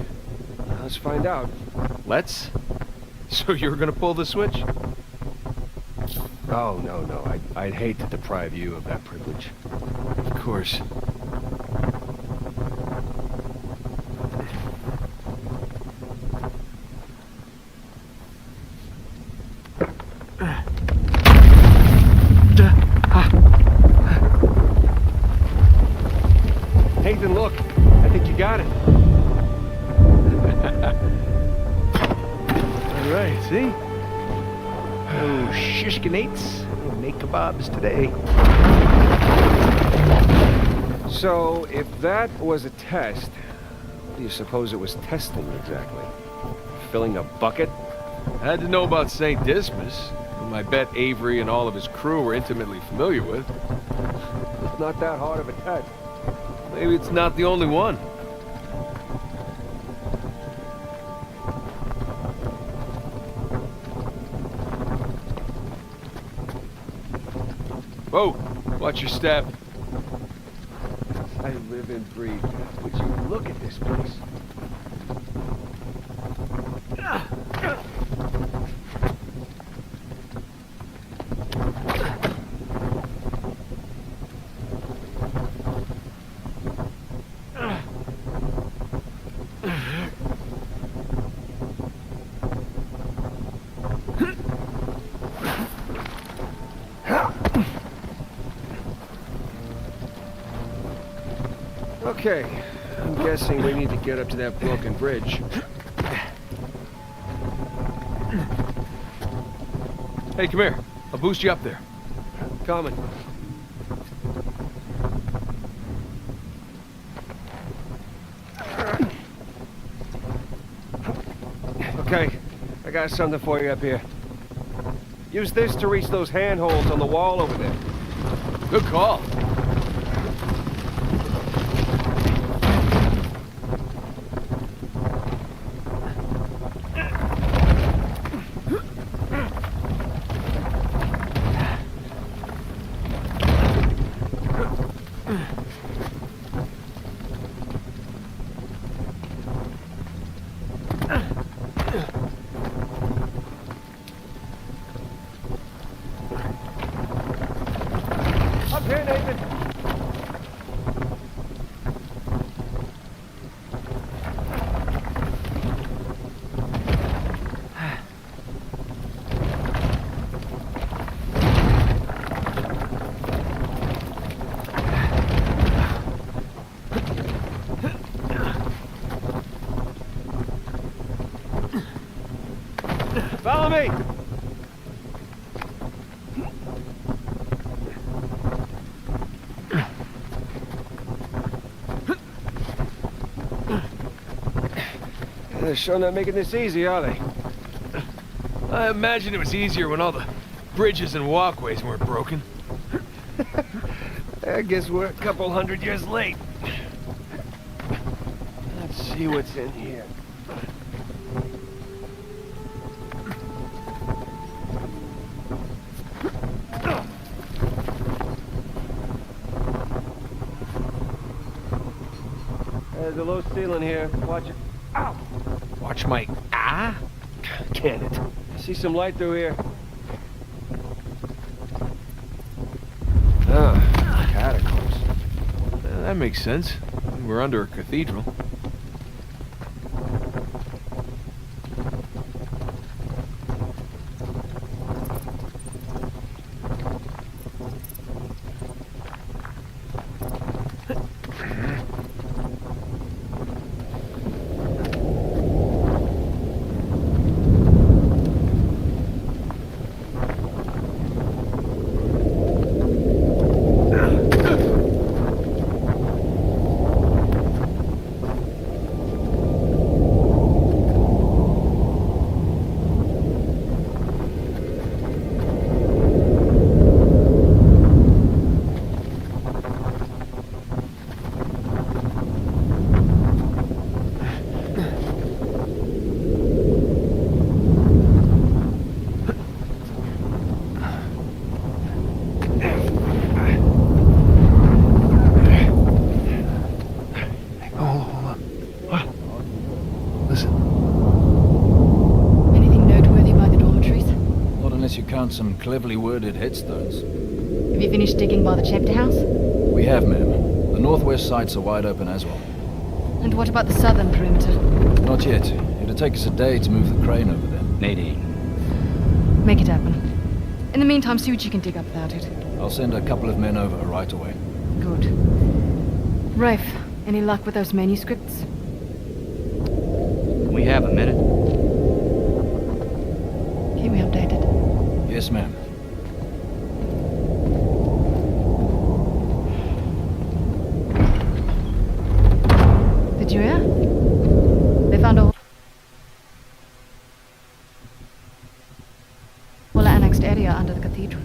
Let's find out.
Let's? So you're gonna pull the switch?
Oh, no. I'd hate to deprive you of that privilege.
Of course.
Nathan, look. I think you got it.
All right, see? Oh, shishkinates. We'll make kebabs today.
So, if that was a test, what do you suppose it was testing exactly? Filling a bucket?
I had to know about St. Dismas, whom I bet Avery and all of his crew were intimately familiar with.
It's not that hard of a test.
Maybe it's not the only one. Whoa! Watch your step.
I live and breathe. Would you look at this place? Okay, I'm guessing we need to get up to that broken bridge.
Hey, come here. I'll boost you up there.
Coming. Okay, I got something for you up here. Use this to reach those handholds on the wall over there.
Good call.
Up here, Nathan. Follow me. They're sure not making this easy, are they?
I imagine it was easier when all the bridges and walkways weren't broken.
I guess we're a couple hundred years late. Let's see what's in here. There's a low ceiling here. Watch it. Ow!
Watch my... Ah?
Can it? See some light through here. Ah, catacombs.
That makes sense. We're under a cathedral.
cleverly worded headstones.
Have you finished digging by the chapter house?
We have, ma'am. The northwest sites are wide open as well.
And what about the southern perimeter?
Not yet. It'll take us a day to move the crane over there.
Nadine.
Make it happen. In the meantime, see what you can dig up about it.
I'll send a couple of men over right away.
Good. Rafe, any luck with those manuscripts?
We have a minute.
Keep me updated.
Yes, ma'am.
Did you hear? They found a whole annexed area under the cathedral.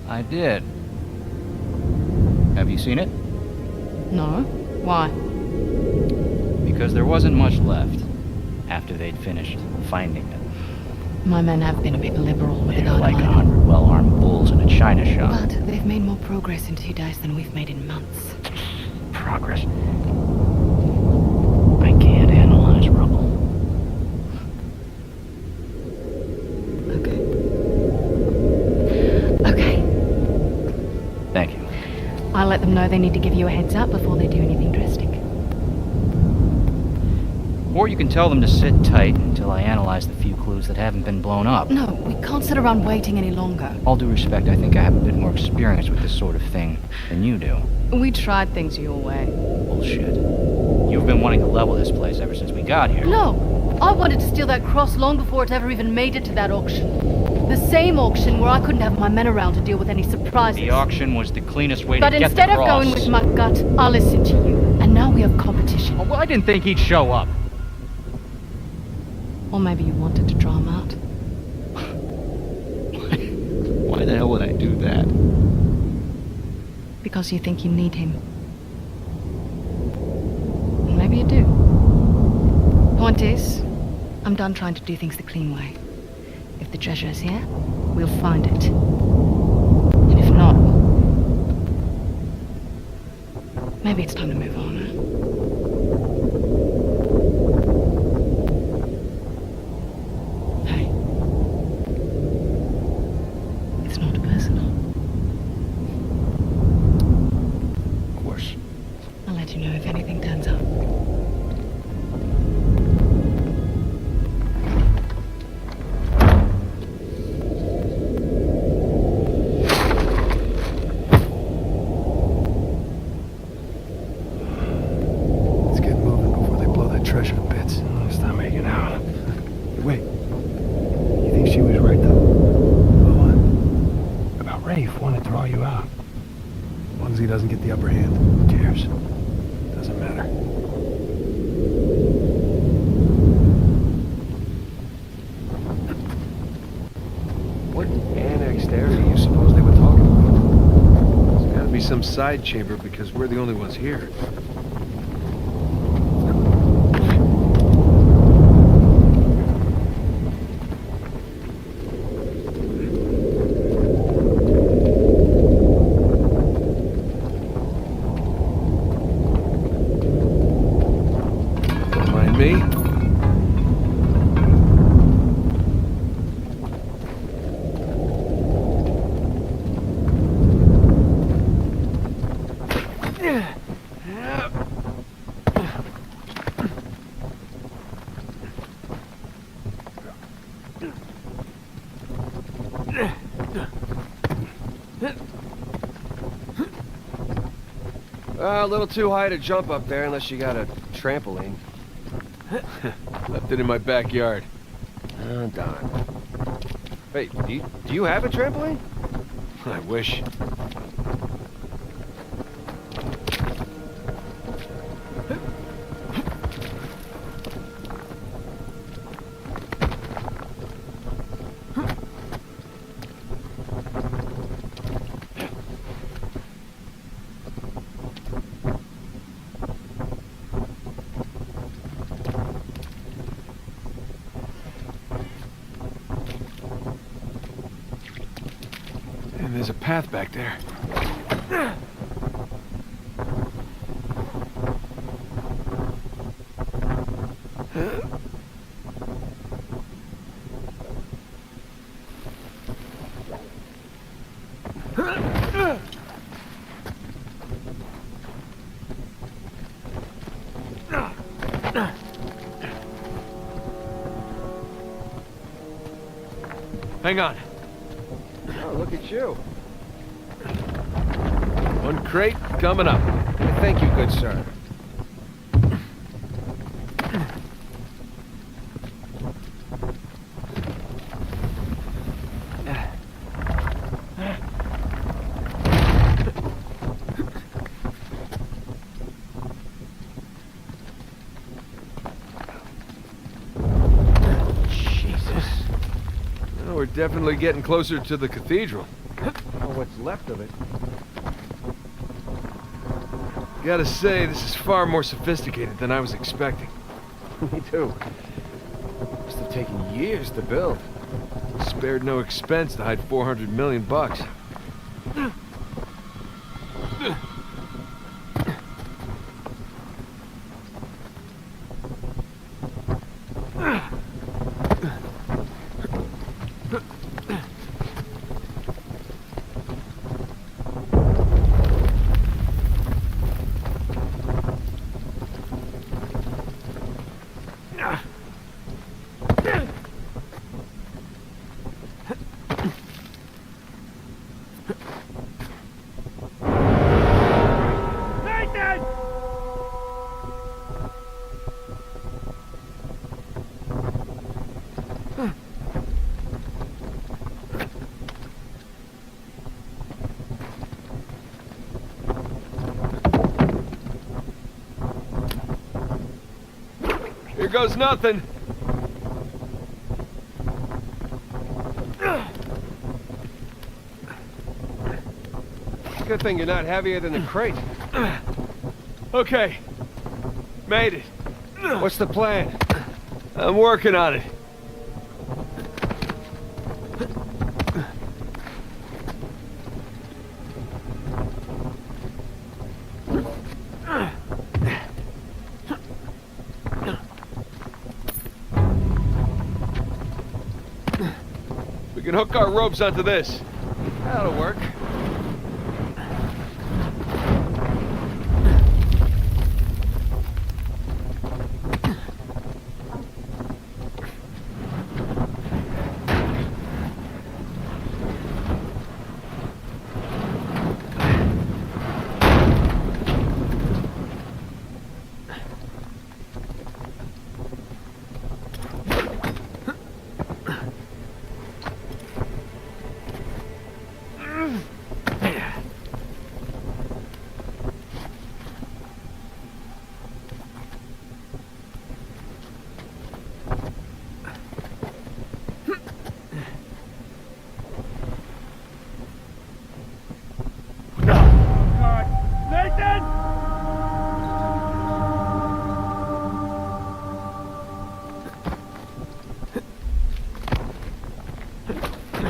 I did. Have you seen it?
No? Why?
Because there wasn't much left after they'd finished finding it.
My men have been a bit liberal with the
They're like
guideline.
100 well-armed bulls in a china shop.
But they've made more progress in 2 days than we've made in months.
Progress. I can't analyze rubble.
Okay. Okay.
Thank you.
I'll let them know they need to give you a heads up before they do anything drastic.
Or you can tell them to sit tight until I analyze the few clues that haven't been blown up.
No, we can't sit around waiting any longer.
All due respect, I think I have a bit more experience with this sort of thing than you do.
We tried things your way.
Bullshit. You've been wanting to level this place ever since we got here.
No! I wanted to steal that cross long before it ever even made it to that auction. The same auction where I couldn't have my men around to deal with any surprises.
The auction was the cleanest way
But
to get the
instead of
cross.
going with my gut, I'll listen to you. And now we have competition.
Oh, well, I didn't think he'd show up.
Or maybe you wanted to draw him out.
Why the hell would I do that?
Because you think you need him. And maybe you do. Point is, I'm done trying to do things the clean way. If the treasure is here, we'll find it. And if not, maybe it's time to move on, huh? Hey. It's not personal.
Of course.
I'll let you know if anything turns up.
Let's get moving before they blow that treasure to bits. Let's not make it out. Wait. You think she was right, though? What? About Rafe wanting to draw you out. As long as he doesn't get the upper hand, who cares? Doesn't matter. What annexed area do you suppose they were talking about?
There's gotta be some side chamber because we're the only ones here. Don't mind me.
A little too high to jump up there unless you got a trampoline.
Left it in my backyard.
Oh, darn. Wait, do you have a trampoline?
I wish. And there's a path back there. Hang on.
Oh, look at you.
One crate coming up.
Thank you, good sir.
We're definitely getting closer to the cathedral.
Oh, what's left of it.
Gotta say, this is far more sophisticated than I was expecting.
Me too. Must have taken years to build.
Spared no expense to hide 400 million bucks. Here goes nothing.
Good thing you're not heavier than the crate.
Okay. Made it.
What's the plan?
I'm working on it. We can hook our ropes onto this.
That'll work.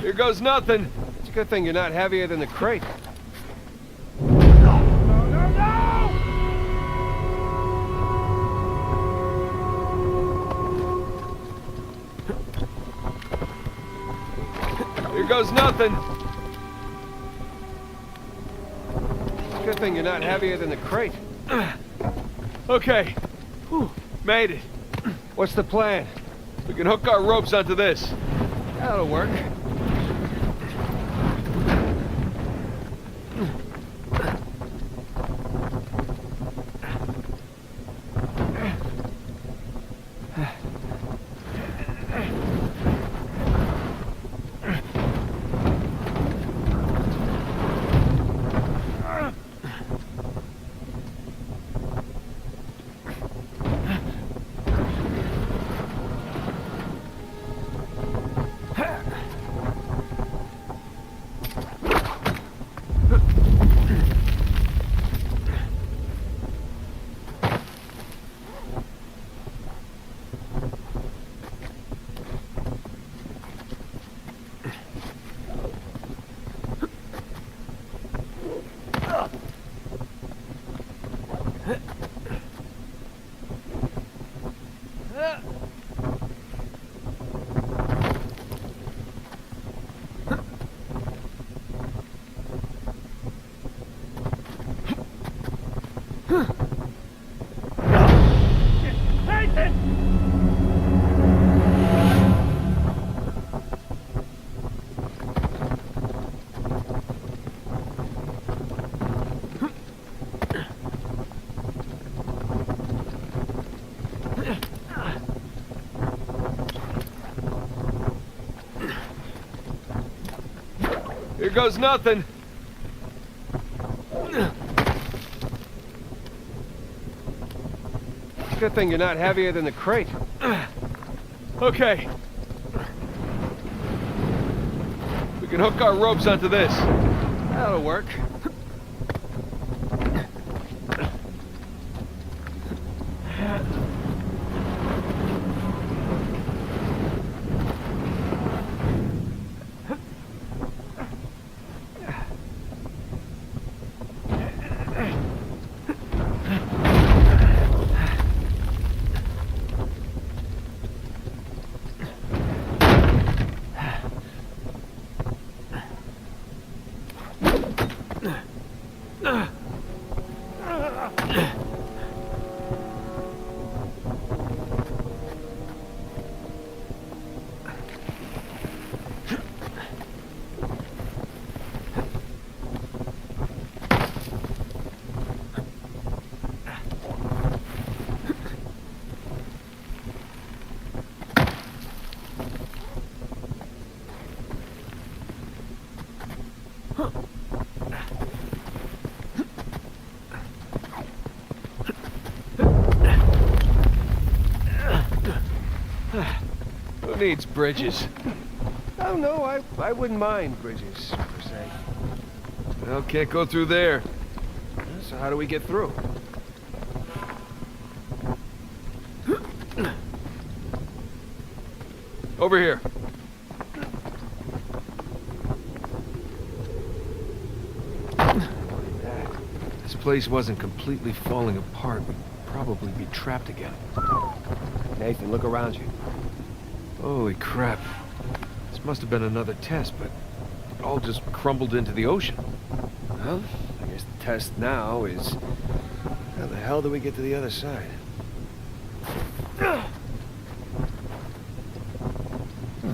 Here goes nothing.
It's a good thing you're not heavier than the crate.
Here goes nothing.
Good thing you're not heavier than the crate.
Okay. Made it.
What's the plan?
We can hook our ropes onto this.
That'll work.
goes nothing.
Good thing you're not heavier than the crate.
Okay. We can hook our ropes onto this.
That'll work.
Who needs bridges?
Oh no, I wouldn't mind bridges, per se.
Well, can't go through there.
So how do we get through?
Over here. This place wasn't completely falling apart. We'd probably be trapped again.
Nathan, look around you.
Holy crap. This must have been another test, but it all just crumbled into the ocean.
Well, I guess the test now is how the hell do we get to the other side?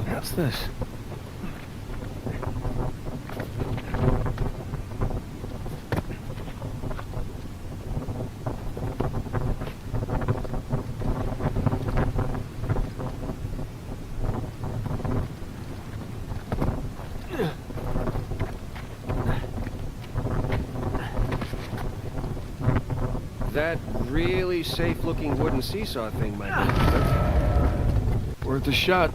What's this?
That really safe-looking wooden seesaw thing might be
Worth a shot.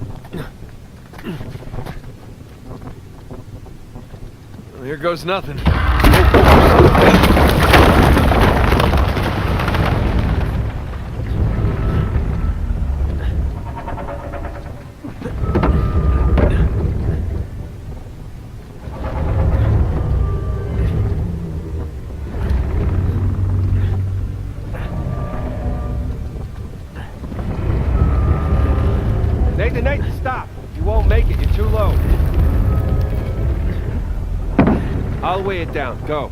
Well, here goes nothing.
Nathan, stop! You won't make it, you're too low. I'll weigh it down, go.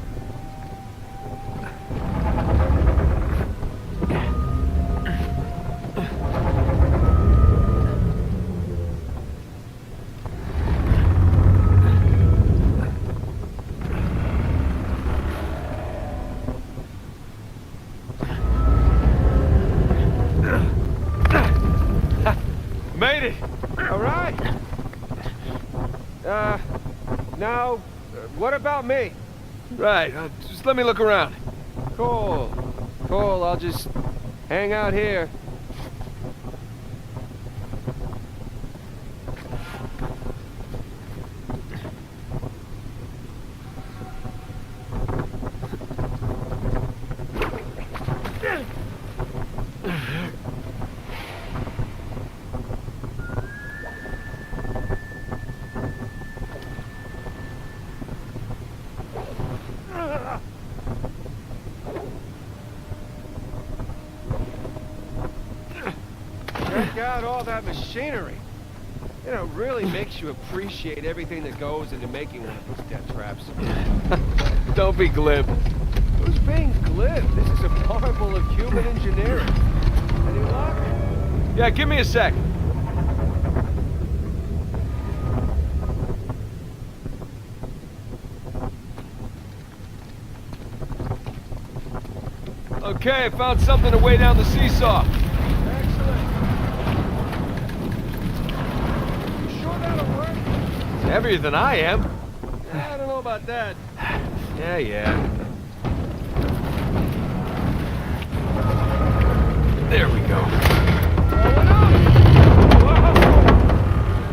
Made it!
All right. Now, what about me?
Right, just let me look around.
Cool. Cool, I'll just hang out here. Check out all that machinery. You know, it really makes you appreciate everything that goes into making one of these death traps.
Don't be glib.
Who's being glib? This is a marvel of human engineering. Any luck?
Yeah, give me a sec. Okay, I found something to weigh down the seesaw.
Sure that'll work?
It's heavier than I am.
I don't about that.
Yeah, yeah. There we go.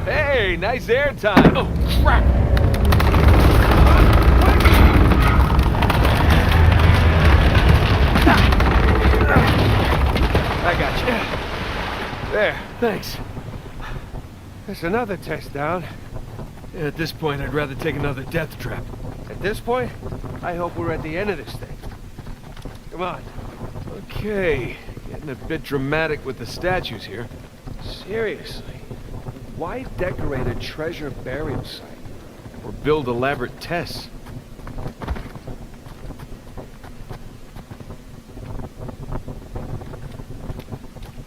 Hey, nice airtime. Oh, crap. I got you. There, thanks.
There's another test down.
At this point, I'd rather take another death trap.
At this point, I hope we're at the end of this thing. Come on.
Okay, getting a bit dramatic with the statues here.
Seriously. Why decorate a treasure burial site?
Or build elaborate tests.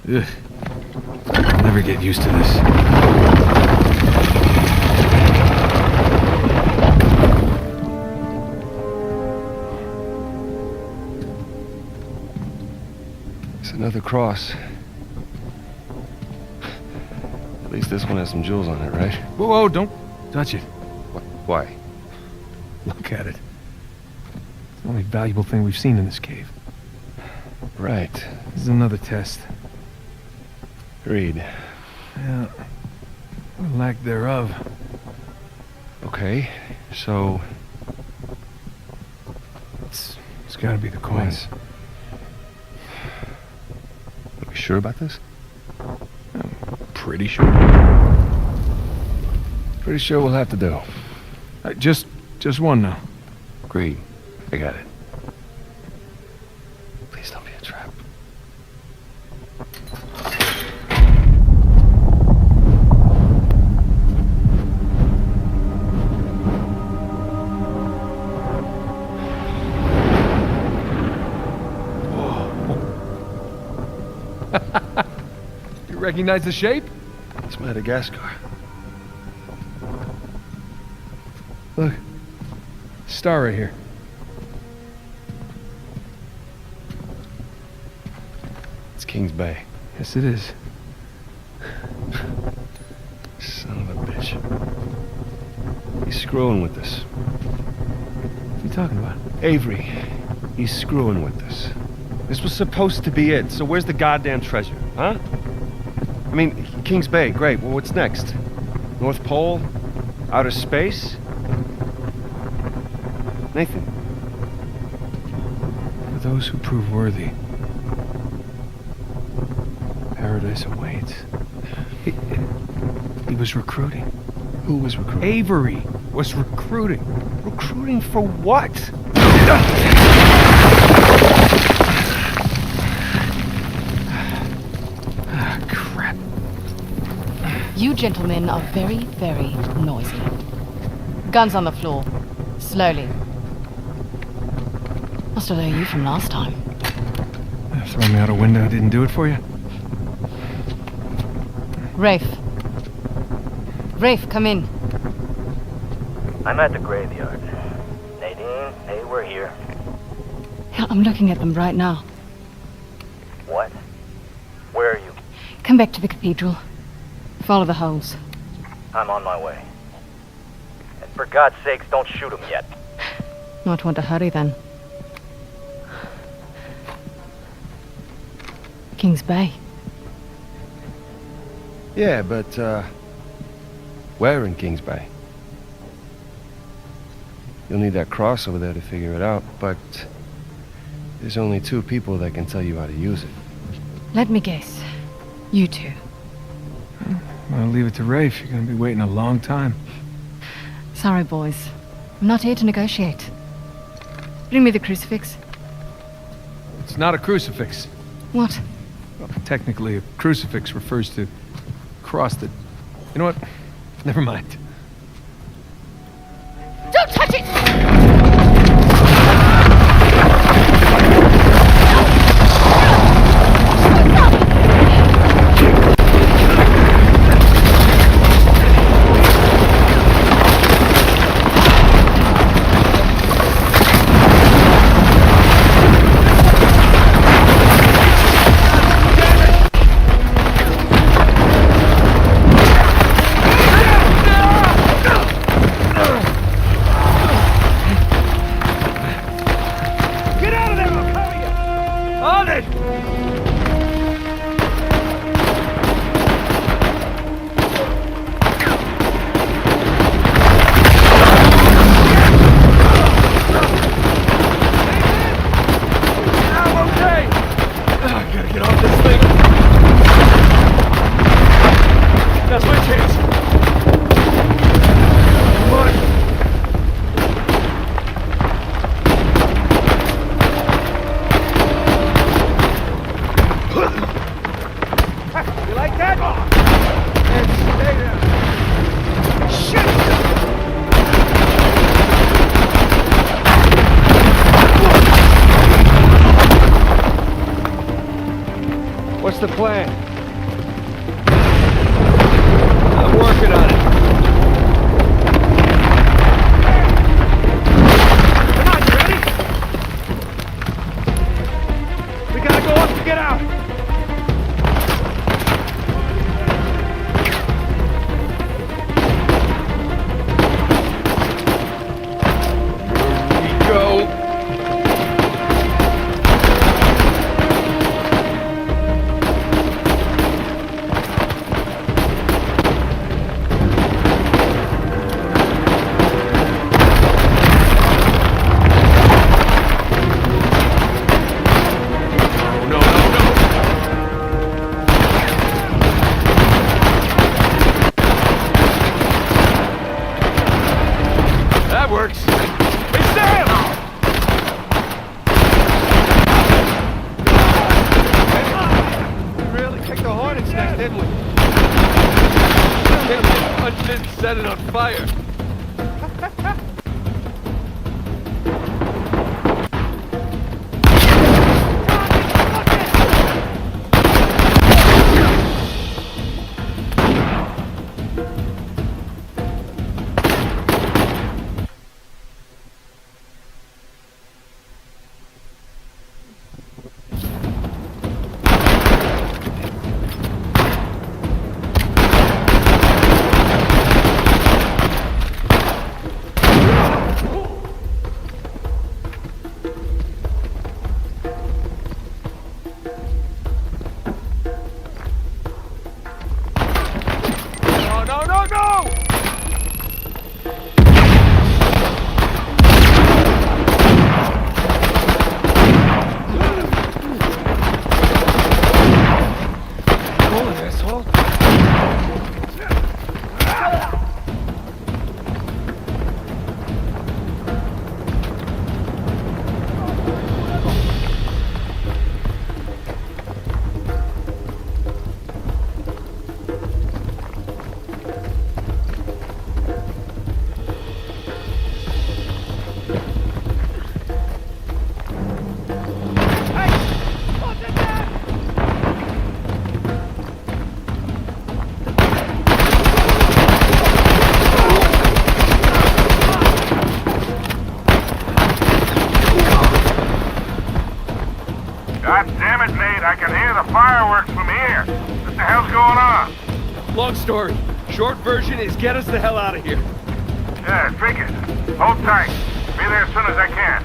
Ugh. I'll never get used to this.
It's another cross. At least this one has some jewels on it, right?
Whoa, whoa, don't touch it.
Why?
Look at it. It's the only valuable thing we've seen in this cave.
Right.
This is another test.
Agreed.
Yeah. Or lack thereof.
Okay, so...
It's gotta be the coins.
Are we sure about this?
Pretty sure.
Pretty sure we'll have to do.
Just one now.
Agreed. I got it. Please don't be a trap.
You recognize the shape?
It's Madagascar.
Look. Star right here.
It's Kings Bay.
Yes, it is.
Son of a bitch. He's screwing with us.
What are you talking about?
Avery. He's screwing with us. This was supposed to be it, so where's the goddamn treasure, huh? I mean, Kings Bay, great. Well, what's next? North Pole? Outer space? Nathan.
For those who prove worthy, paradise awaits. He was recruiting.
Who was recruiting?
Avery was recruiting.
Recruiting for what?
Crap.
You gentlemen are very, very noisy. Guns on the floor. Slowly. Must have known you from last time.
Throw me out a window didn't do it for you?
Rafe. Rafe, come in.
I'm at the graveyard. Nadine, hey, we're here.
Yeah, I'm looking at them right now.
What? Where are you?
Come back to the cathedral. Follow the holes.
I'm on my way. And for God's sakes, don't shoot him yet.
Not want to hurry then. Kings Bay.
Yeah, but, where in Kings Bay? You'll need that cross over there to figure it out, but there's only 2 people that can tell you how to use it.
Let me guess. You two.
I'll leave it to Rafe. You're gonna be waiting a long time.
Sorry, boys. I'm not here to negotiate. Bring me the crucifix.
It's not a crucifix.
What?
Well, technically, a crucifix refers to a cross that... You know what? Never mind.
Don't touch it!
On it! I'm okay! I gotta get off this thing. That's my chance. Come on.
You like that? And stay there. Shit! What's the plan?
I'm working on it.
Come on, you ready? We gotta go up to get out.
Here we go. No, no, no. That works. Hey, Sam!
We really kicked the hornet's nest, didn't we?
Punched it and set it on fire. No, no, no, no!
God damn it, Nate. I can hear the fireworks from here. What the hell's going on?
Long story. Short version is get us the hell out of here.
Yeah, figured. Hold tight. Be there as soon as I can.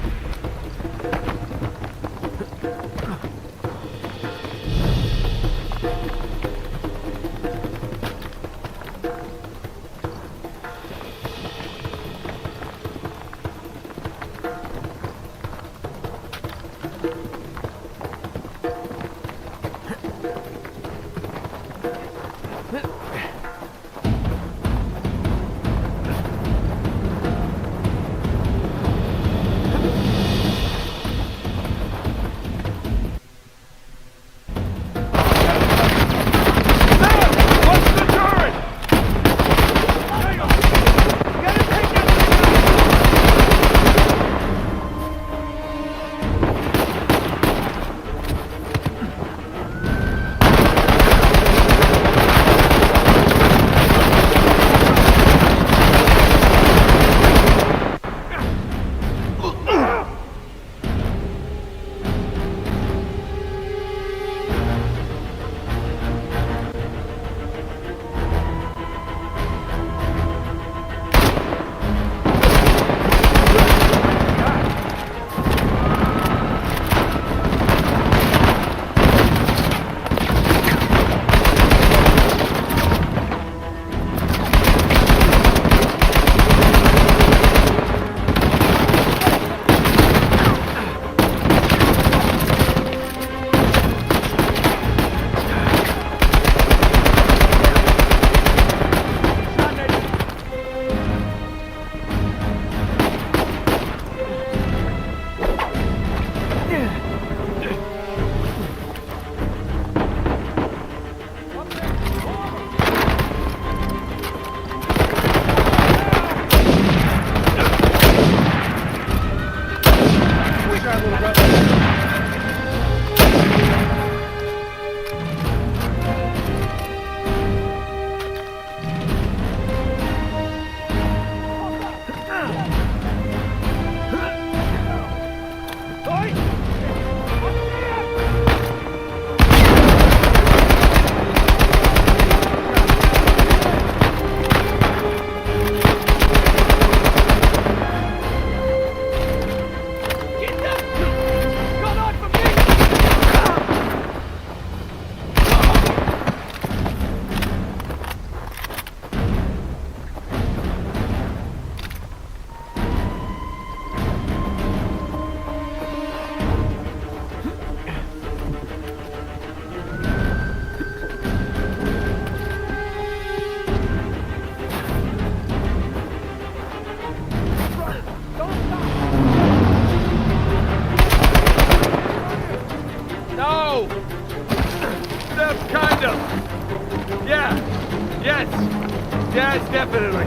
Yes, definitely.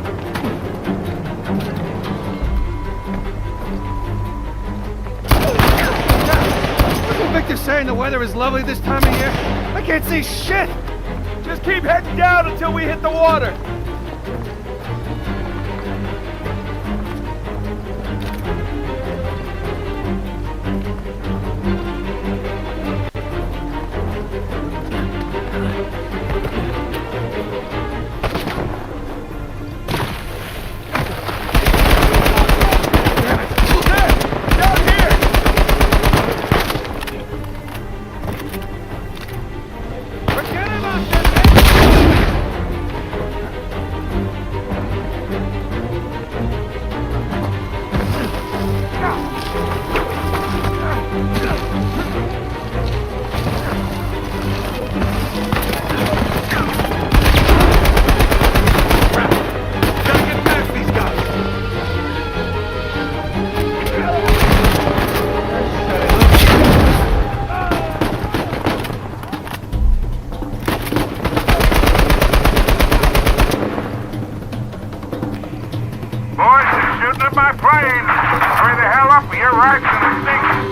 Wasn't Victor saying the weather is lovely this time of year? I can't see shit!
Just keep heading down until we hit the water.
My plane! Hurry the hell up or your ride's gonna sink!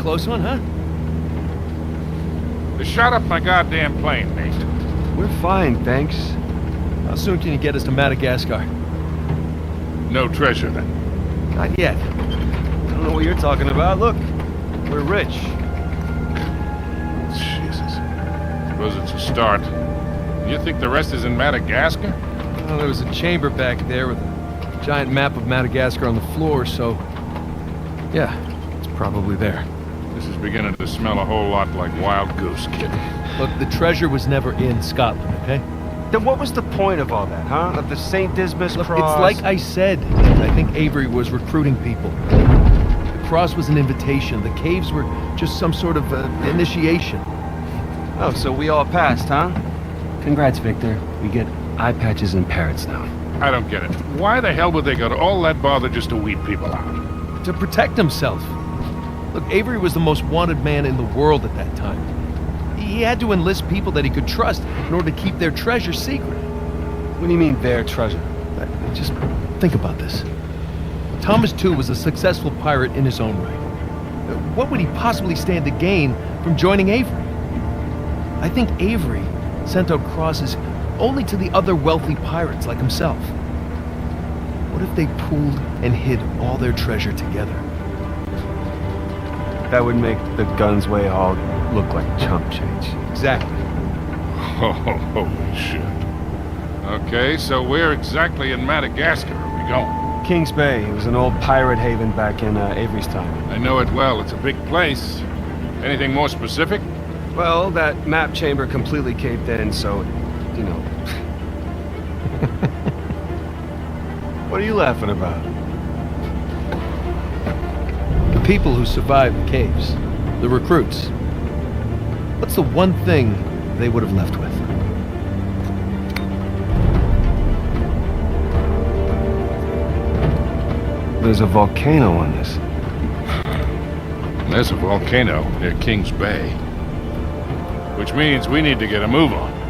close one, huh?
They shot up my goddamn plane, Nate.
We're fine, thanks.
How soon can you get us to Madagascar?
No treasure, then.
Not yet.
I don't know what you're talking about. Look, we're rich.
Jesus. Suppose it's a start. You think the rest is in Madagascar?
Well, there was a chamber back there with a giant map of Madagascar on the floor, so... yeah, it's probably there.
This is beginning to smell a whole lot like Wild Goose, kid.
Look, the treasure was never in Scotland, okay?
Then what was the point of all that, huh? Of the St. Dismas
Look,
cross?
it's like I said. I think Avery was recruiting people. The cross was an invitation. The caves were just some sort of initiation.
Oh, so we all passed, huh? Congrats, Victor. We get eye patches and parrots now.
I don't get it. Why the hell would they go to all that bother just to weed people out?
To protect himself. Look, Avery was the most wanted man in the world at that time. He had to enlist people that he could trust in order to keep their treasure secret.
What do you mean, their treasure?
Just think about this. Thomas, too, was a successful pirate in his own right. What would he possibly stand to gain from joining Avery? I think Avery sent out crosses only to the other wealthy pirates like himself. What if they pooled and hid all their treasure together?
That would make the Gunsway Hall look like chump change.
Exactly.
Oh, holy shit. Okay, so where exactly in Madagascar are we going?
Kings Bay. It was an old pirate haven back in Avery's time.
I know it well. It's a big place. Anything more specific?
Well, that map chamber completely caved in, so, you know. What are you laughing about?
The people who survived the caves, the recruits. What's the one thing they would have left with?
There's a volcano on this.
There's a volcano near Kings Bay. Which means we need to get a move on.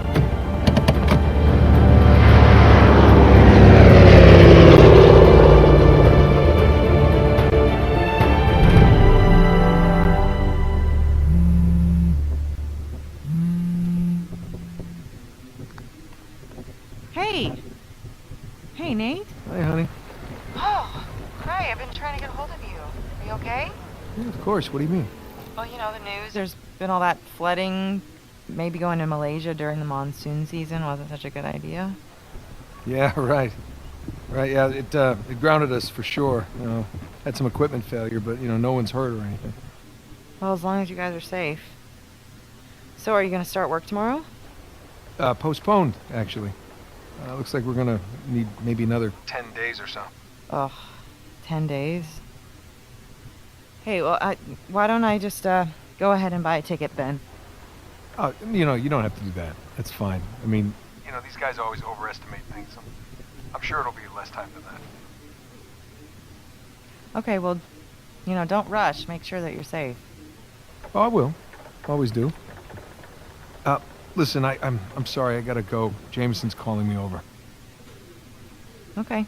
Hey, Nate.
Hi, honey.
Oh, hi. I've been trying to get a hold of you. Are you okay?
Yeah, of course. What do you mean?
Well, you know, the news. There's been all that flooding. Maybe going to Malaysia during the monsoon season wasn't such a good idea.
Yeah, right. Right, yeah, it grounded us for sure. You know, had some equipment failure, but, you know, no one's hurt or anything.
Well, as long as you guys are safe. So, are you going to start work tomorrow?
Postponed, actually. Looks like we're gonna need maybe another 10 days or so.
Ugh, 10 days? Hey, well, why don't I just, go ahead and buy a ticket then?
Oh, you know, you don't have to do that. That's fine. I mean, you know, these guys always overestimate things. I'm sure it'll be less time than that.
Okay, well, you know, don't rush. Make sure that you're safe.
Oh, I will. Always do. Listen, I'm sorry. I gotta go. Jameson's calling me over.
Okay.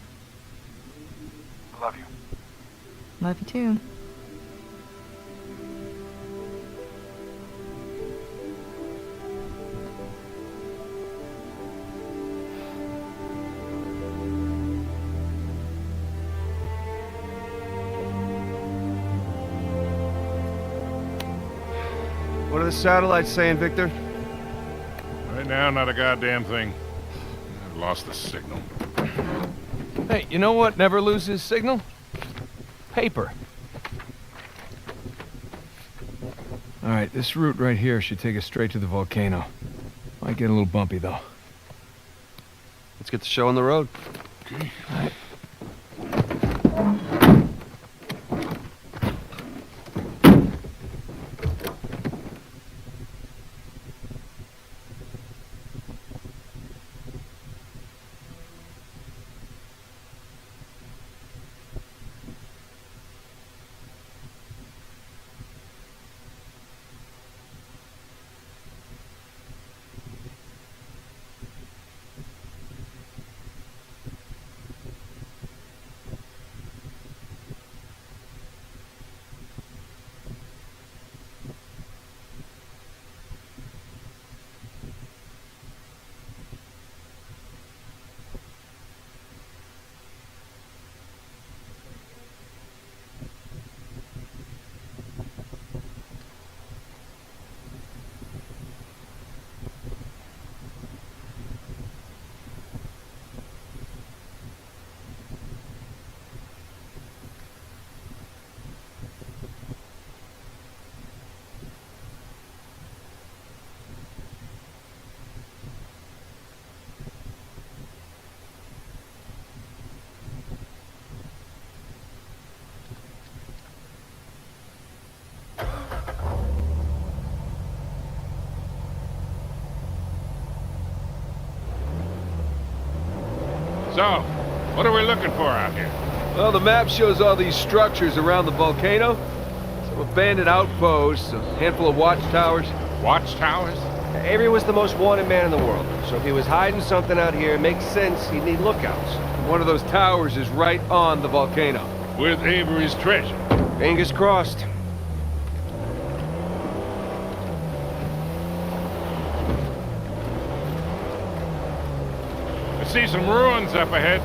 Love you.
Love you too.
What are the satellites saying, Victor?
Right now, not a goddamn thing. I've lost the signal.
Hey, you know what never loses signal? Paper. All right, this route right here should take us straight to the volcano. Might get a little bumpy, though.
Let's get the show on the road.
Okay. All right.
So, what are we looking for out here?
Well, the map shows all these structures around the volcano. Some abandoned outposts, a handful of watchtowers.
Watchtowers?
Avery was the most wanted man in the world, so if he was hiding something out here, it makes sense he'd need lookouts.
One of those towers is right on the volcano.
With Avery's treasure.
Fingers crossed.
I see some ruins up ahead.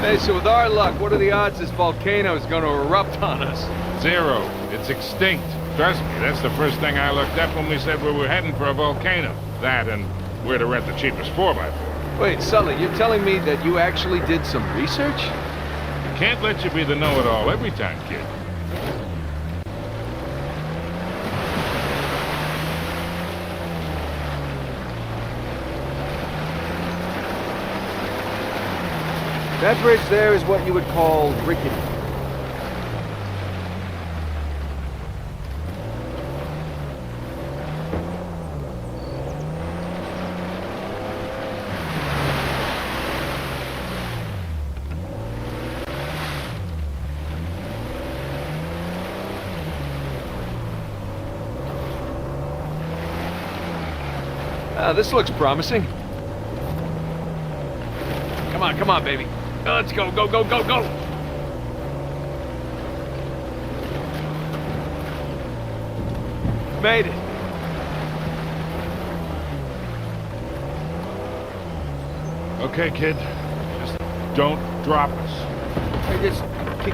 Hey, so with our luck, what are the odds this volcano is going to erupt on us?
0. It's extinct. Trust me, that's the first thing I looked up when we said we were heading for a volcano. That and where to rent the cheapest 4x4.
Wait, Sully, you're telling me that you actually did some research?
Can't let you be the know-it-all every time, kid.
That bridge there is what you would call rickety.
This looks promising. Come on, baby. Let's go, go, go, go, go! Made it.
Okay, kid. Just don't drop us.
Hey, just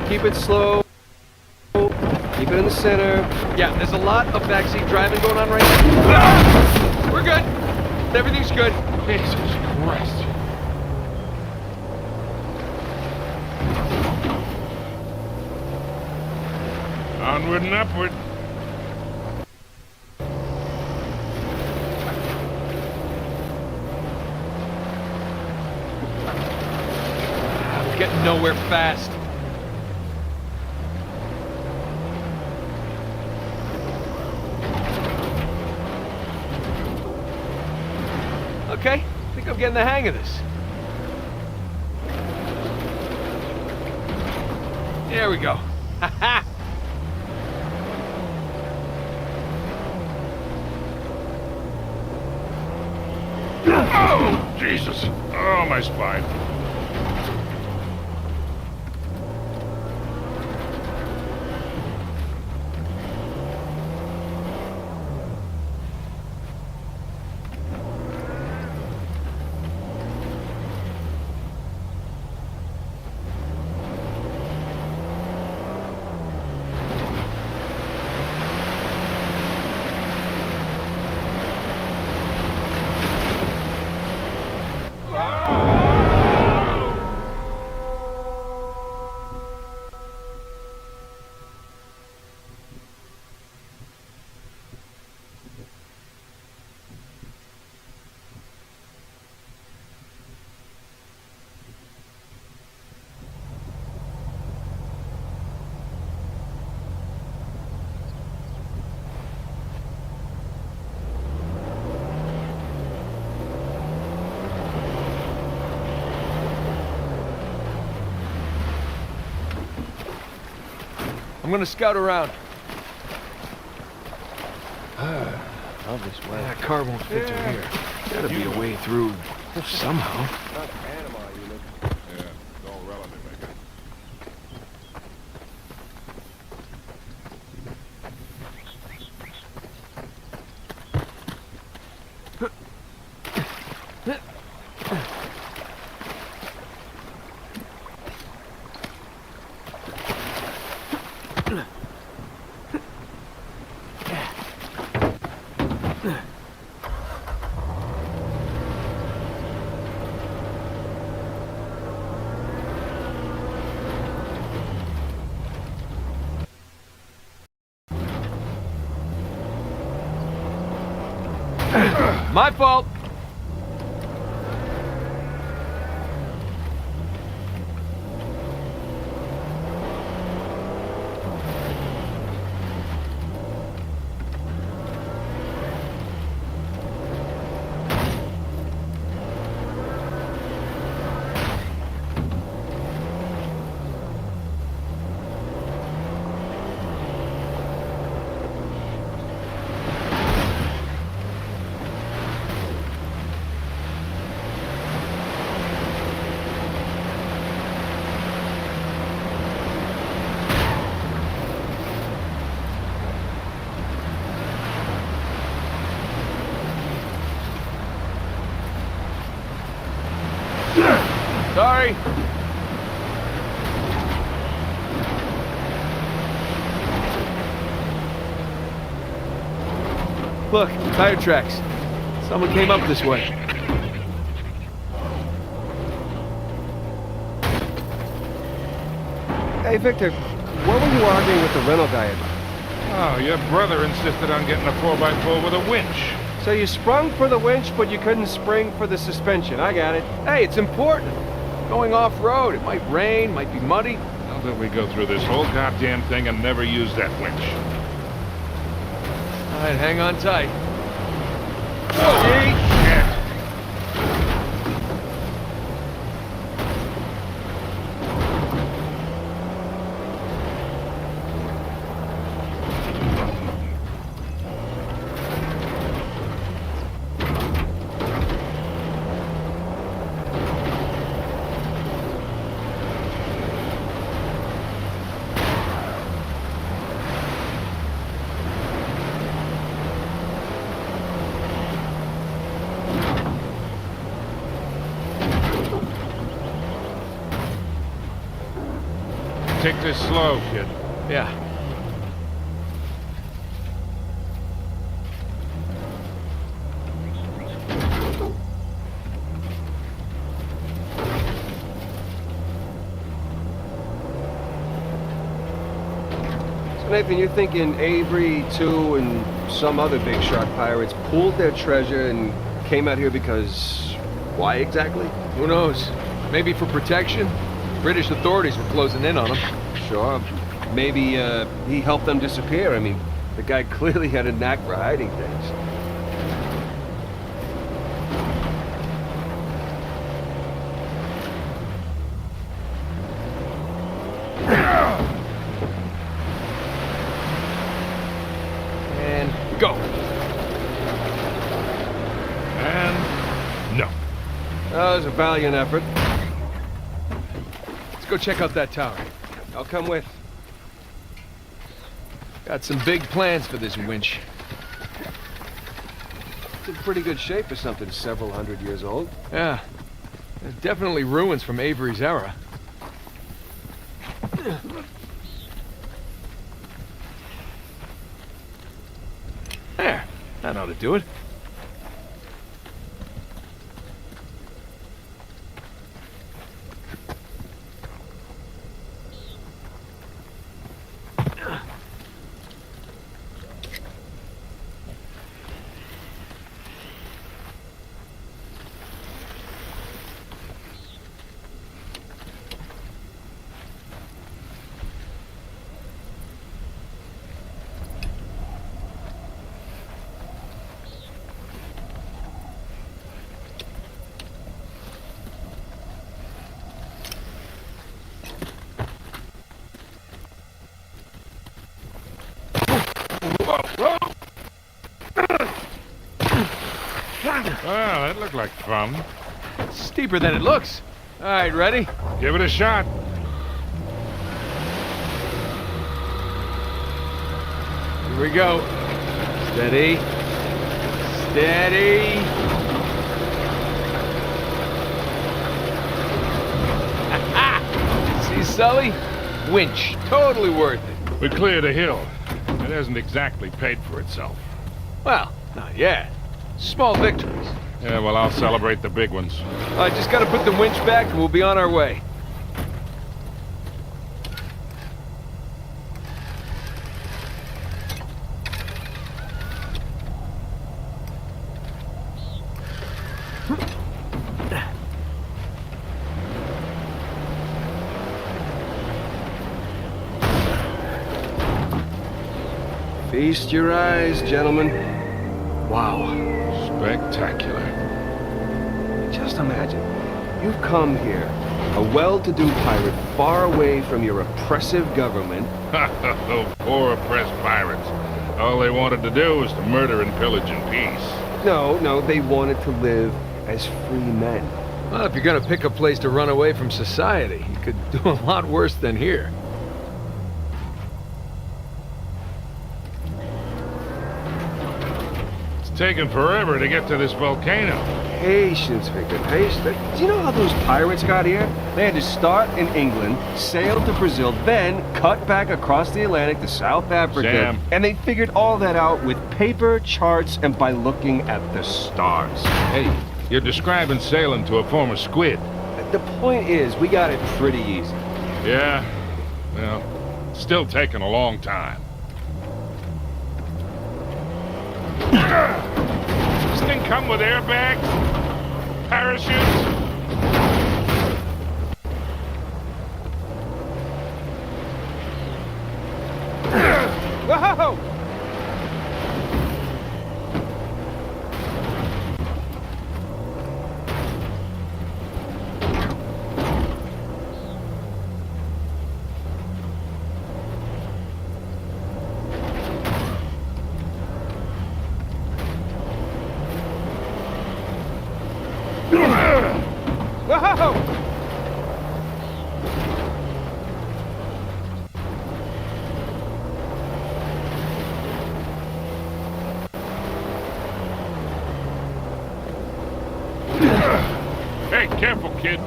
keep it slow. Keep it in the center.
Yeah, there's a lot of backseat driving going on right now. We're good. Everything's good.
Jesus Christ. Onward and upward.
I'm getting nowhere fast. Okay, I think I'm getting the hang of this. There we go. Ha-ha!
Oh, Jesus. Oh, my spine.
I'm gonna scout around.
Love this way.
That car won't fit through here. Gotta be a way through somehow.
Not Panama, you know.
Yeah, it's all relative, I guess.
My fault. Look, tire tracks. Someone came up this way.
Hey, Victor, what were you arguing with the rental guy about?
Oh, your brother insisted on getting a 4x4 with a winch.
So you sprung for the winch, but you couldn't spring for the suspension. I got it.
Hey, it's important. Going off-road. It might rain, might be muddy.
How did we go through this whole goddamn thing and never use that winch?
All right, hang on tight.
Oh, shit. Take this slow, kid.
Yeah.
So Nathan, you're thinking Avery, too, and some other big shot pirates pooled their treasure and came out here because... why exactly?
Who knows? Maybe for protection? British authorities were closing in on him.
Sure. Maybe, he helped them disappear. I mean, the guy clearly had a knack for hiding things.
And go.
And no.
That was a valiant effort.
Let's go check out that tower.
I'll come with.
Got some big plans for this winch.
It's in pretty good shape for something several hundred years old.
Yeah. There's definitely ruins from Avery's era. There. That ought to do it.
Well, that looked like fun.
It's steeper than it looks. All right, ready?
Give it a shot.
Here we go. Steady. Steady. See, Sully? Winch. Totally worth it.
We cleared a hill. It hasn't exactly paid for itself.
Well, not yet. Small victories.
Yeah, well, I'll celebrate the big ones.
I just gotta put the winch back and we'll be on our way.
Feast your eyes, gentlemen. Wow.
Spectacular.
Just imagine, you've come here, a well-to-do pirate far away from your oppressive government.
Poor oppressed pirates. All they wanted to do was to murder and pillage in peace.
No, they wanted to live as free men.
Well, if you're gonna pick a place to run away from society, you could do a lot worse than here.
It's taken forever to get to this volcano.
Patience, Victor, patience. Do you know how those pirates got here? They had to start in England, sail to Brazil, then cut back across the Atlantic to South Africa.
Sam.
And they figured all that out with paper, charts, and by looking at the stars.
Hey, you're describing sailing to a former squid.
The point is, we got it pretty easy.
Yeah, well, still taking a long time. This thing come with airbags? Parachutes?
Whoa! Whoa!
Hey, careful, kid.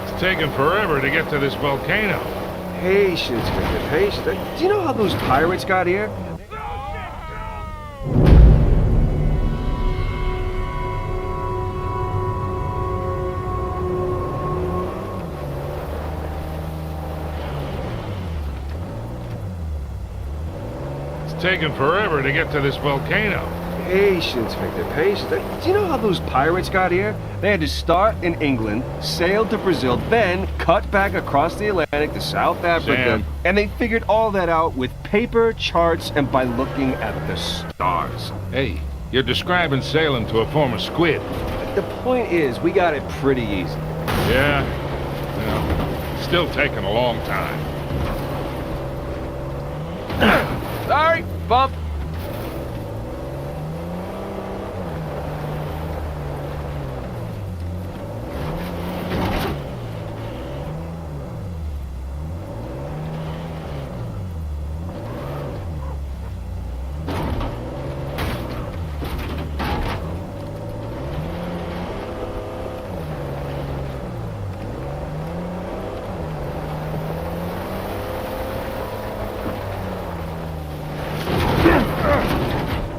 It's taking forever to get to this volcano.
Patience, Victor, patience. Do you know how those pirates got here?
It's taking forever to get to this volcano.
Patience, Victor, patience. Do you know how those pirates got here? They had to start in England, sail to Brazil, then cut back across the Atlantic to South Africa.
Sam.
And they figured all that out with paper, charts, and by looking at the stars.
Hey, you're describing sailing to a former squid.
The point is, we got it pretty easy.
Yeah, well, still taking a long time.
Sorry, bump.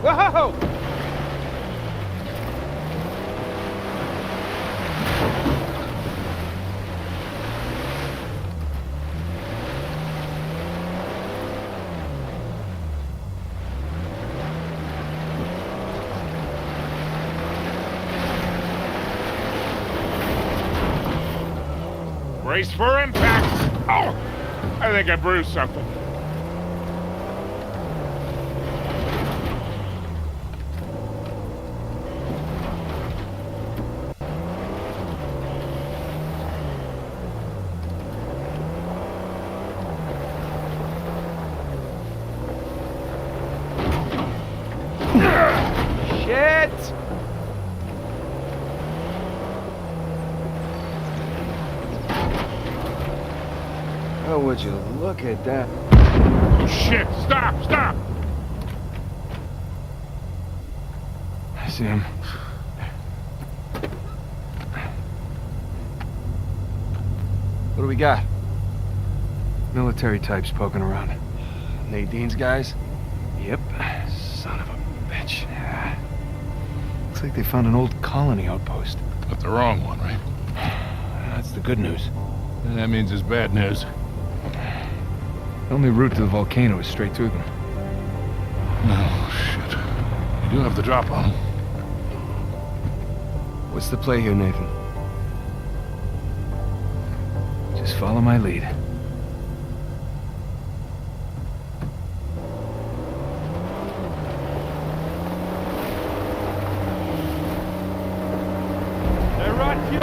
Whoa!
Brace for impact. Oh, I think I bruised something.
Shit! Oh, would you look at that?
Oh, shit, stop, stop!
I see him. What do we got? Military types poking around. Nadine's guys? Yep. Son of a bitch. Yeah. Looks like they found an old colony outpost.
But the wrong one, right?
That's the good news.
And that means it's bad news.
The only route to the volcano is straight through them.
Oh, shit. You do have the drop on them.
What's the play here, Nathan? Just follow my lead.
They're right here!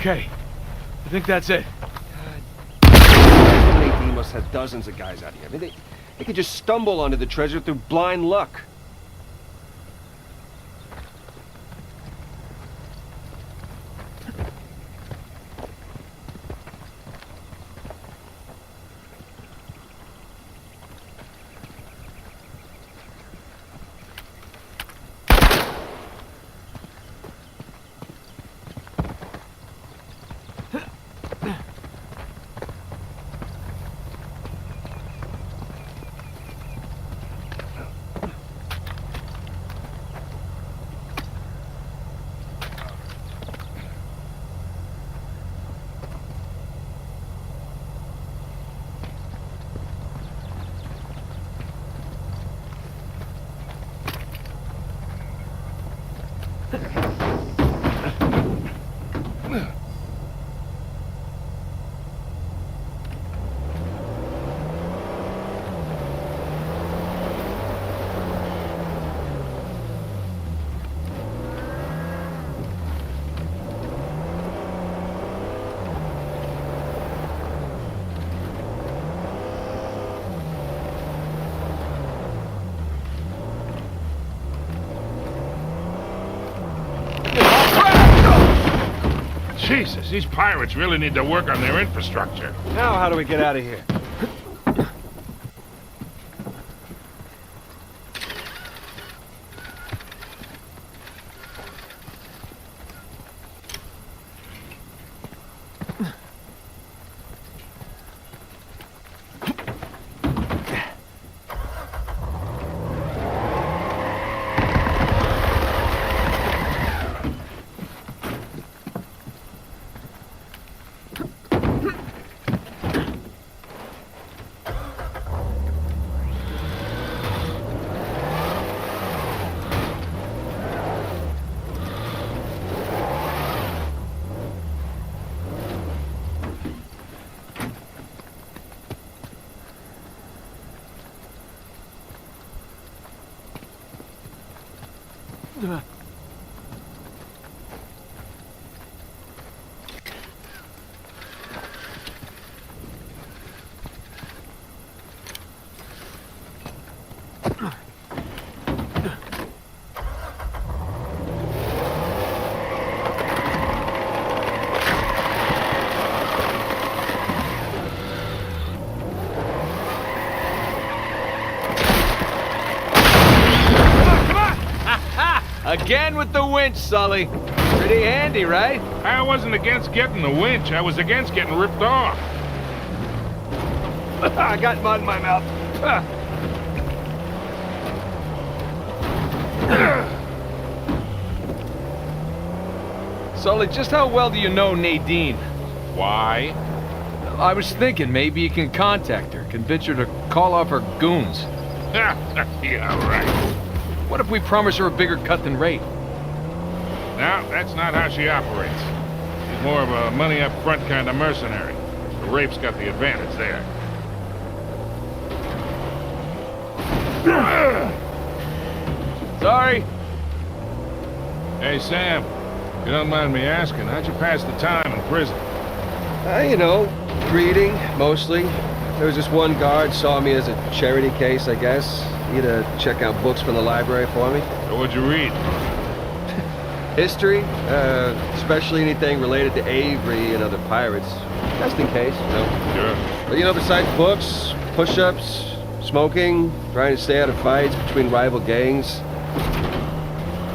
Okay. I think that's it.
Nadine must have dozens of guys out here. I mean, they could just stumble onto the treasure through blind luck.
Jesus, these pirates really need to work on their infrastructure.
Now how do we get out of here?
Again with the winch, Sully. Pretty handy, right?
I wasn't against getting the winch. I was against getting ripped off.
I got mud in my mouth.
Sully, just how well do you know Nadine?
Why?
I was thinking maybe you can contact her, convince her to call off her goons.
Yeah, right.
What if we promise her a bigger cut than Rafe?
No, that's not how she operates. She's more of a money-up-front kind of mercenary. The Rafe's got the advantage there.
Sorry.
Hey, Sam. If you don't mind me asking, how'd you pass the time in prison?
You know, reading, mostly. There was just one guard saw me as a charity case, I guess. He had to check out books from the library for me.
So what'd you read?
History, especially anything related to Avery and other pirates. Just in case, you know.
Sure.
But you know, besides books, push-ups, smoking, trying to stay out of fights between rival gangs,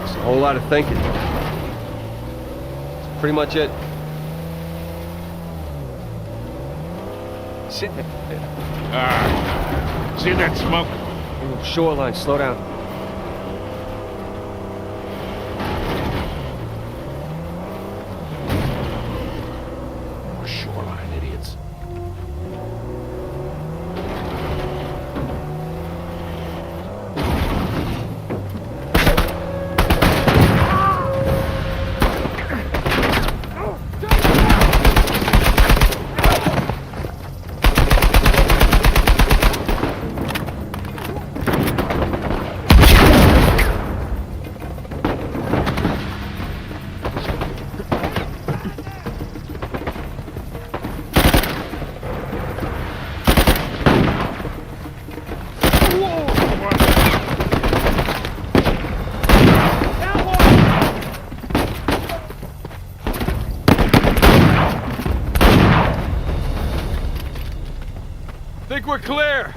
it's a whole lot of thinking. That's pretty much it.
See that smoke?
Shoreline, slow down.
Shoreline, idiots.
think we're clear.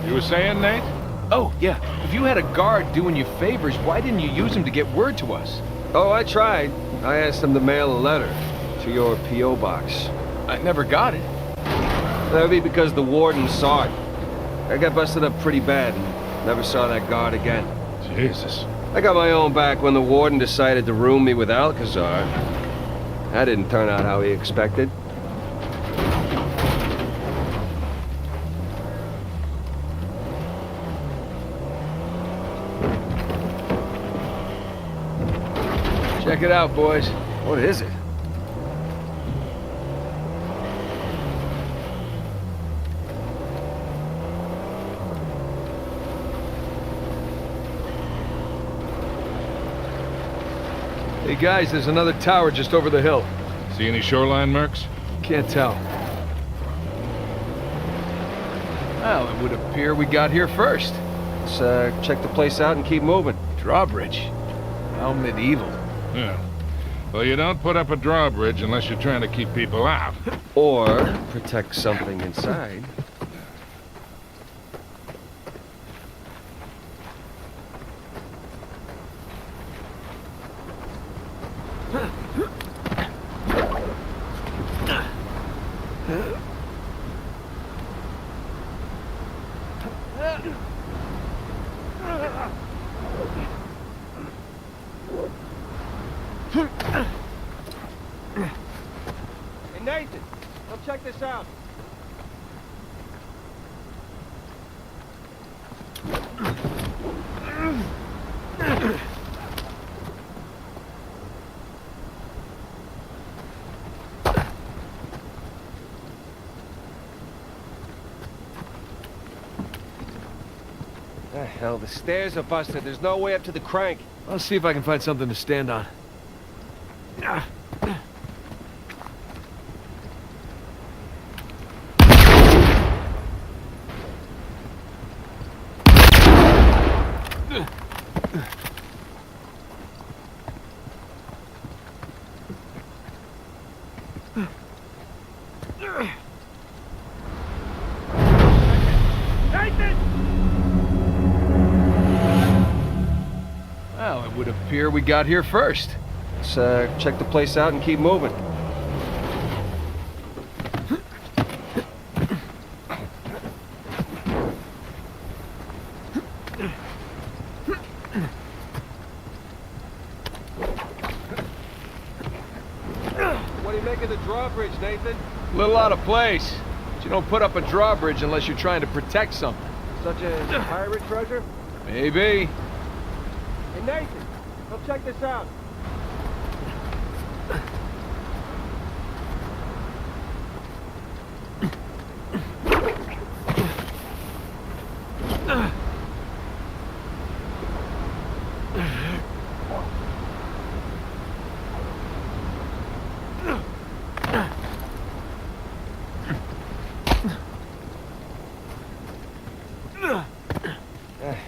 You were saying, Nate?
Oh, yeah. If you had a guard doing you favors, why didn't you use him to get word to us?
Oh, I tried. I asked him to mail a letter to your P.O. box.
I never got it.
That would be because the warden saw it. I got busted up pretty bad and never saw that guard again.
Jesus.
I got my own back when the warden decided to room me with Alcazar. That didn't turn out how he expected.
Check it out, boys.
What is it?
Hey guys, there's another tower just over the hill.
See any shoreline marks?
Can't tell. Well, it would appear we got here first.
Let's check the place out and keep moving.
Drawbridge. How medieval.
Yeah. Well, you don't put up a drawbridge unless you're trying to keep people out.
Or protect something inside.
Hey, Nathan, come check this out.
The hell, the stairs are busted. There's no way up to the crank.
I'll see if I can find something to stand on. Well, it would appear we got here first.
Let's check the place out and keep moving. What do you make of the drawbridge, Nathan?
Little out of place. But you don't put up a drawbridge unless you're trying to protect something.
Such as pirate treasure?
Maybe.
Hey, Nathan, come check this out.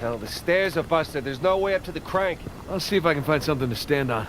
Hell, the stairs are busted. There's no way up to the crank.
I'll see if I can find something to stand on.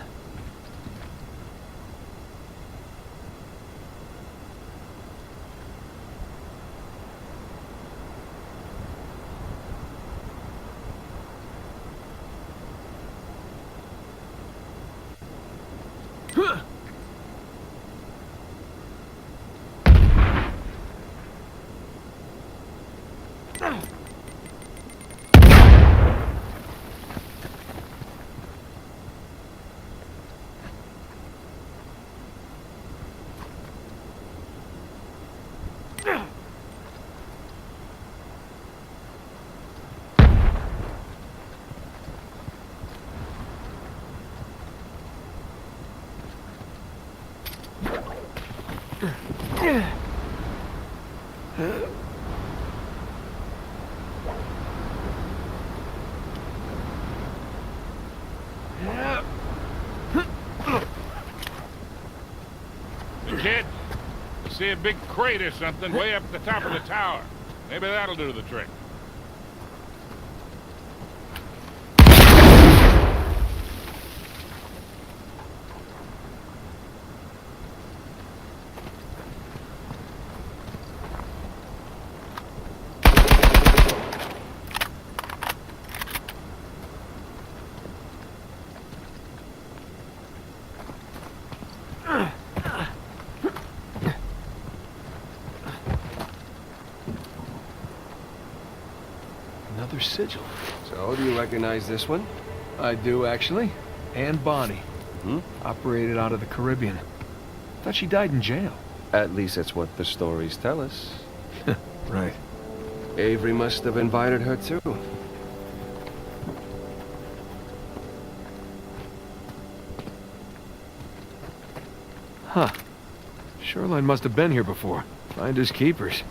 Kid, see a big crate or something way up at the top of the tower. Maybe that'll do the trick.
Another sigil.
So, do you recognize this one?
I do, actually. Anne Bonny.
Hmm?
Operated out of the Caribbean. Thought she died in jail.
At least that's what the stories tell us.
Right.
Avery must have invited her, too.
Huh. Shoreline must have been here before. Finders keepers.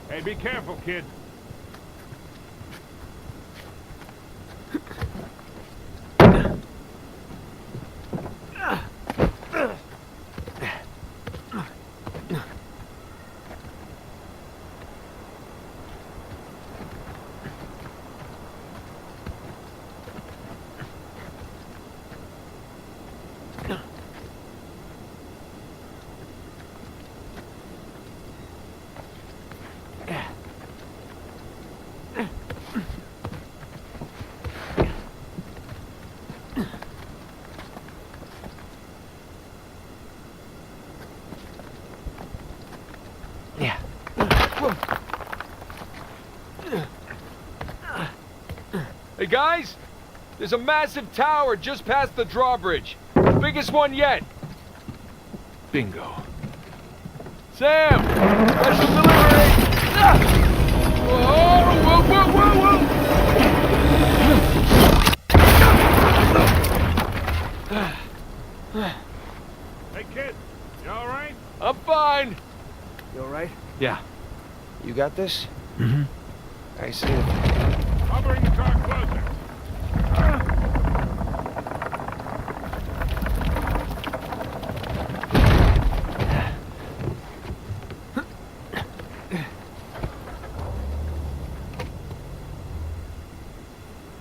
Hey, be careful, kid.
Hey guys, there's a massive tower just past the drawbridge. Biggest one yet. Bingo. Sam! Special delivery! Ah! Whoa, whoa, whoa, whoa, whoa!
Hey, kid. You all right?
I'm fine.
You alright?
Yeah.
You got this?
Mm-hmm.
I see it.
I'll bring the car closer.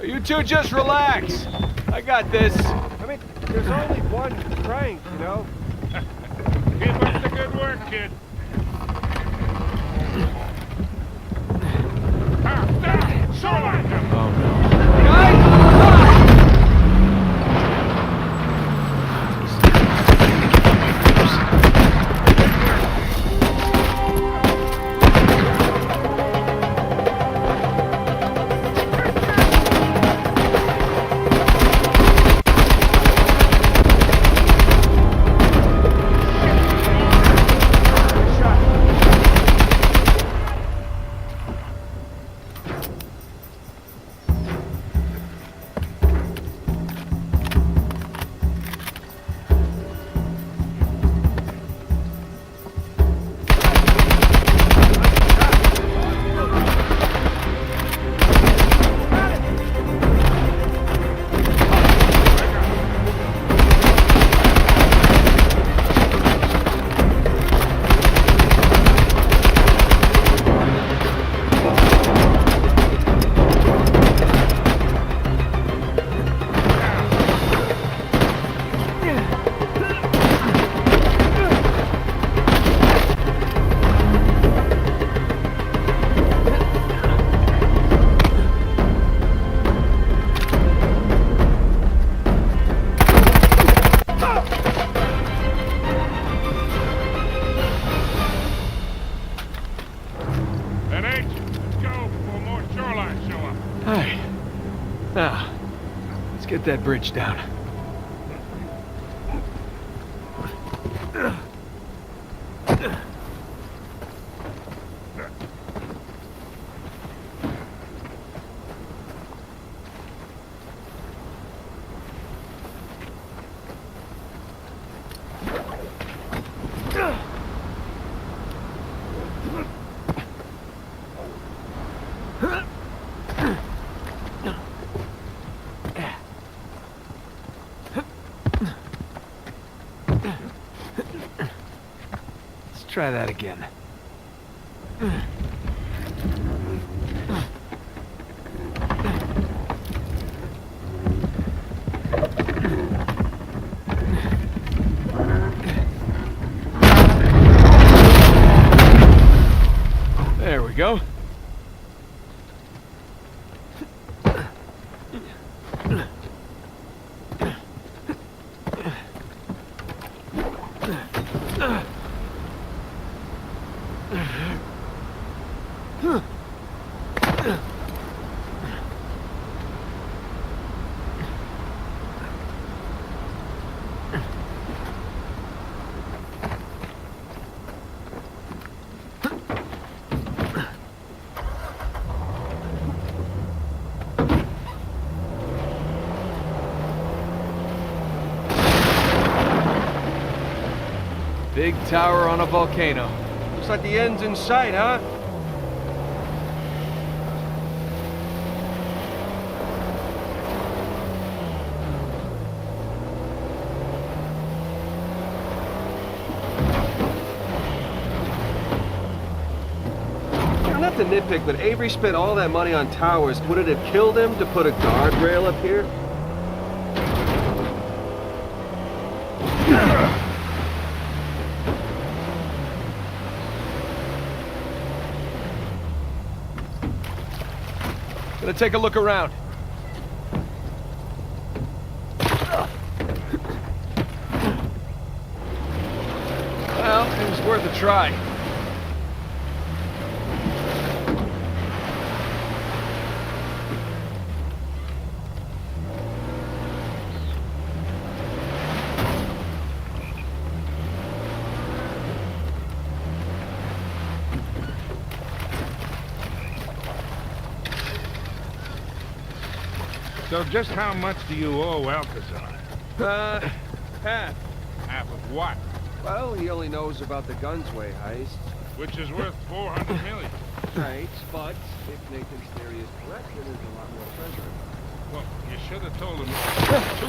You two just relax. I got this.
I mean, there's only one crank, you know?
Keep up the good work, kid. Shoreline!
Oh no. Guys! Now, let's get that bridge down. Try that again. There we go. Big tower on a volcano.
Looks like the end's in sight, huh? Not to nitpick, but Avery spent all that money on towers. Would it have killed him to put a guardrail up here?
Gonna take a look around. Well, it was worth a try.
So just how much do you owe Alcazar?
Half.
Half of what?
Well, he only knows about the Gunsway heist.
Which is worth 400 million.
Right, but if Nathan's theory is correct, then there's a lot more treasure.
Well, you should have told him two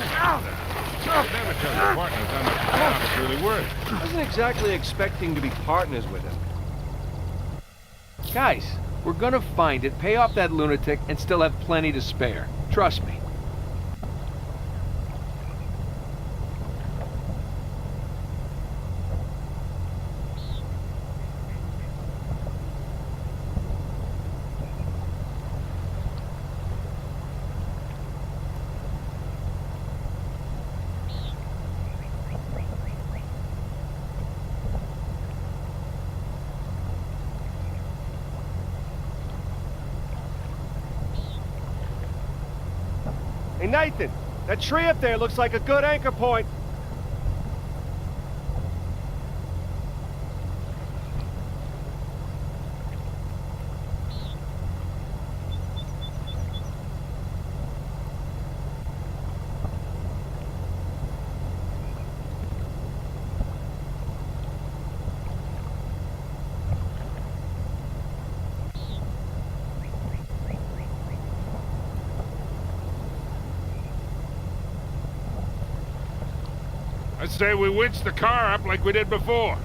You never tell your partners how much the job is really worth.
I wasn't exactly expecting to be partners with him.
Guys, we're gonna find it, pay off that lunatic, and still have plenty to spare. Trust me.
Hey, Nathan, that tree up there looks like a good anchor point.
I'd say we winch the car up like we did before.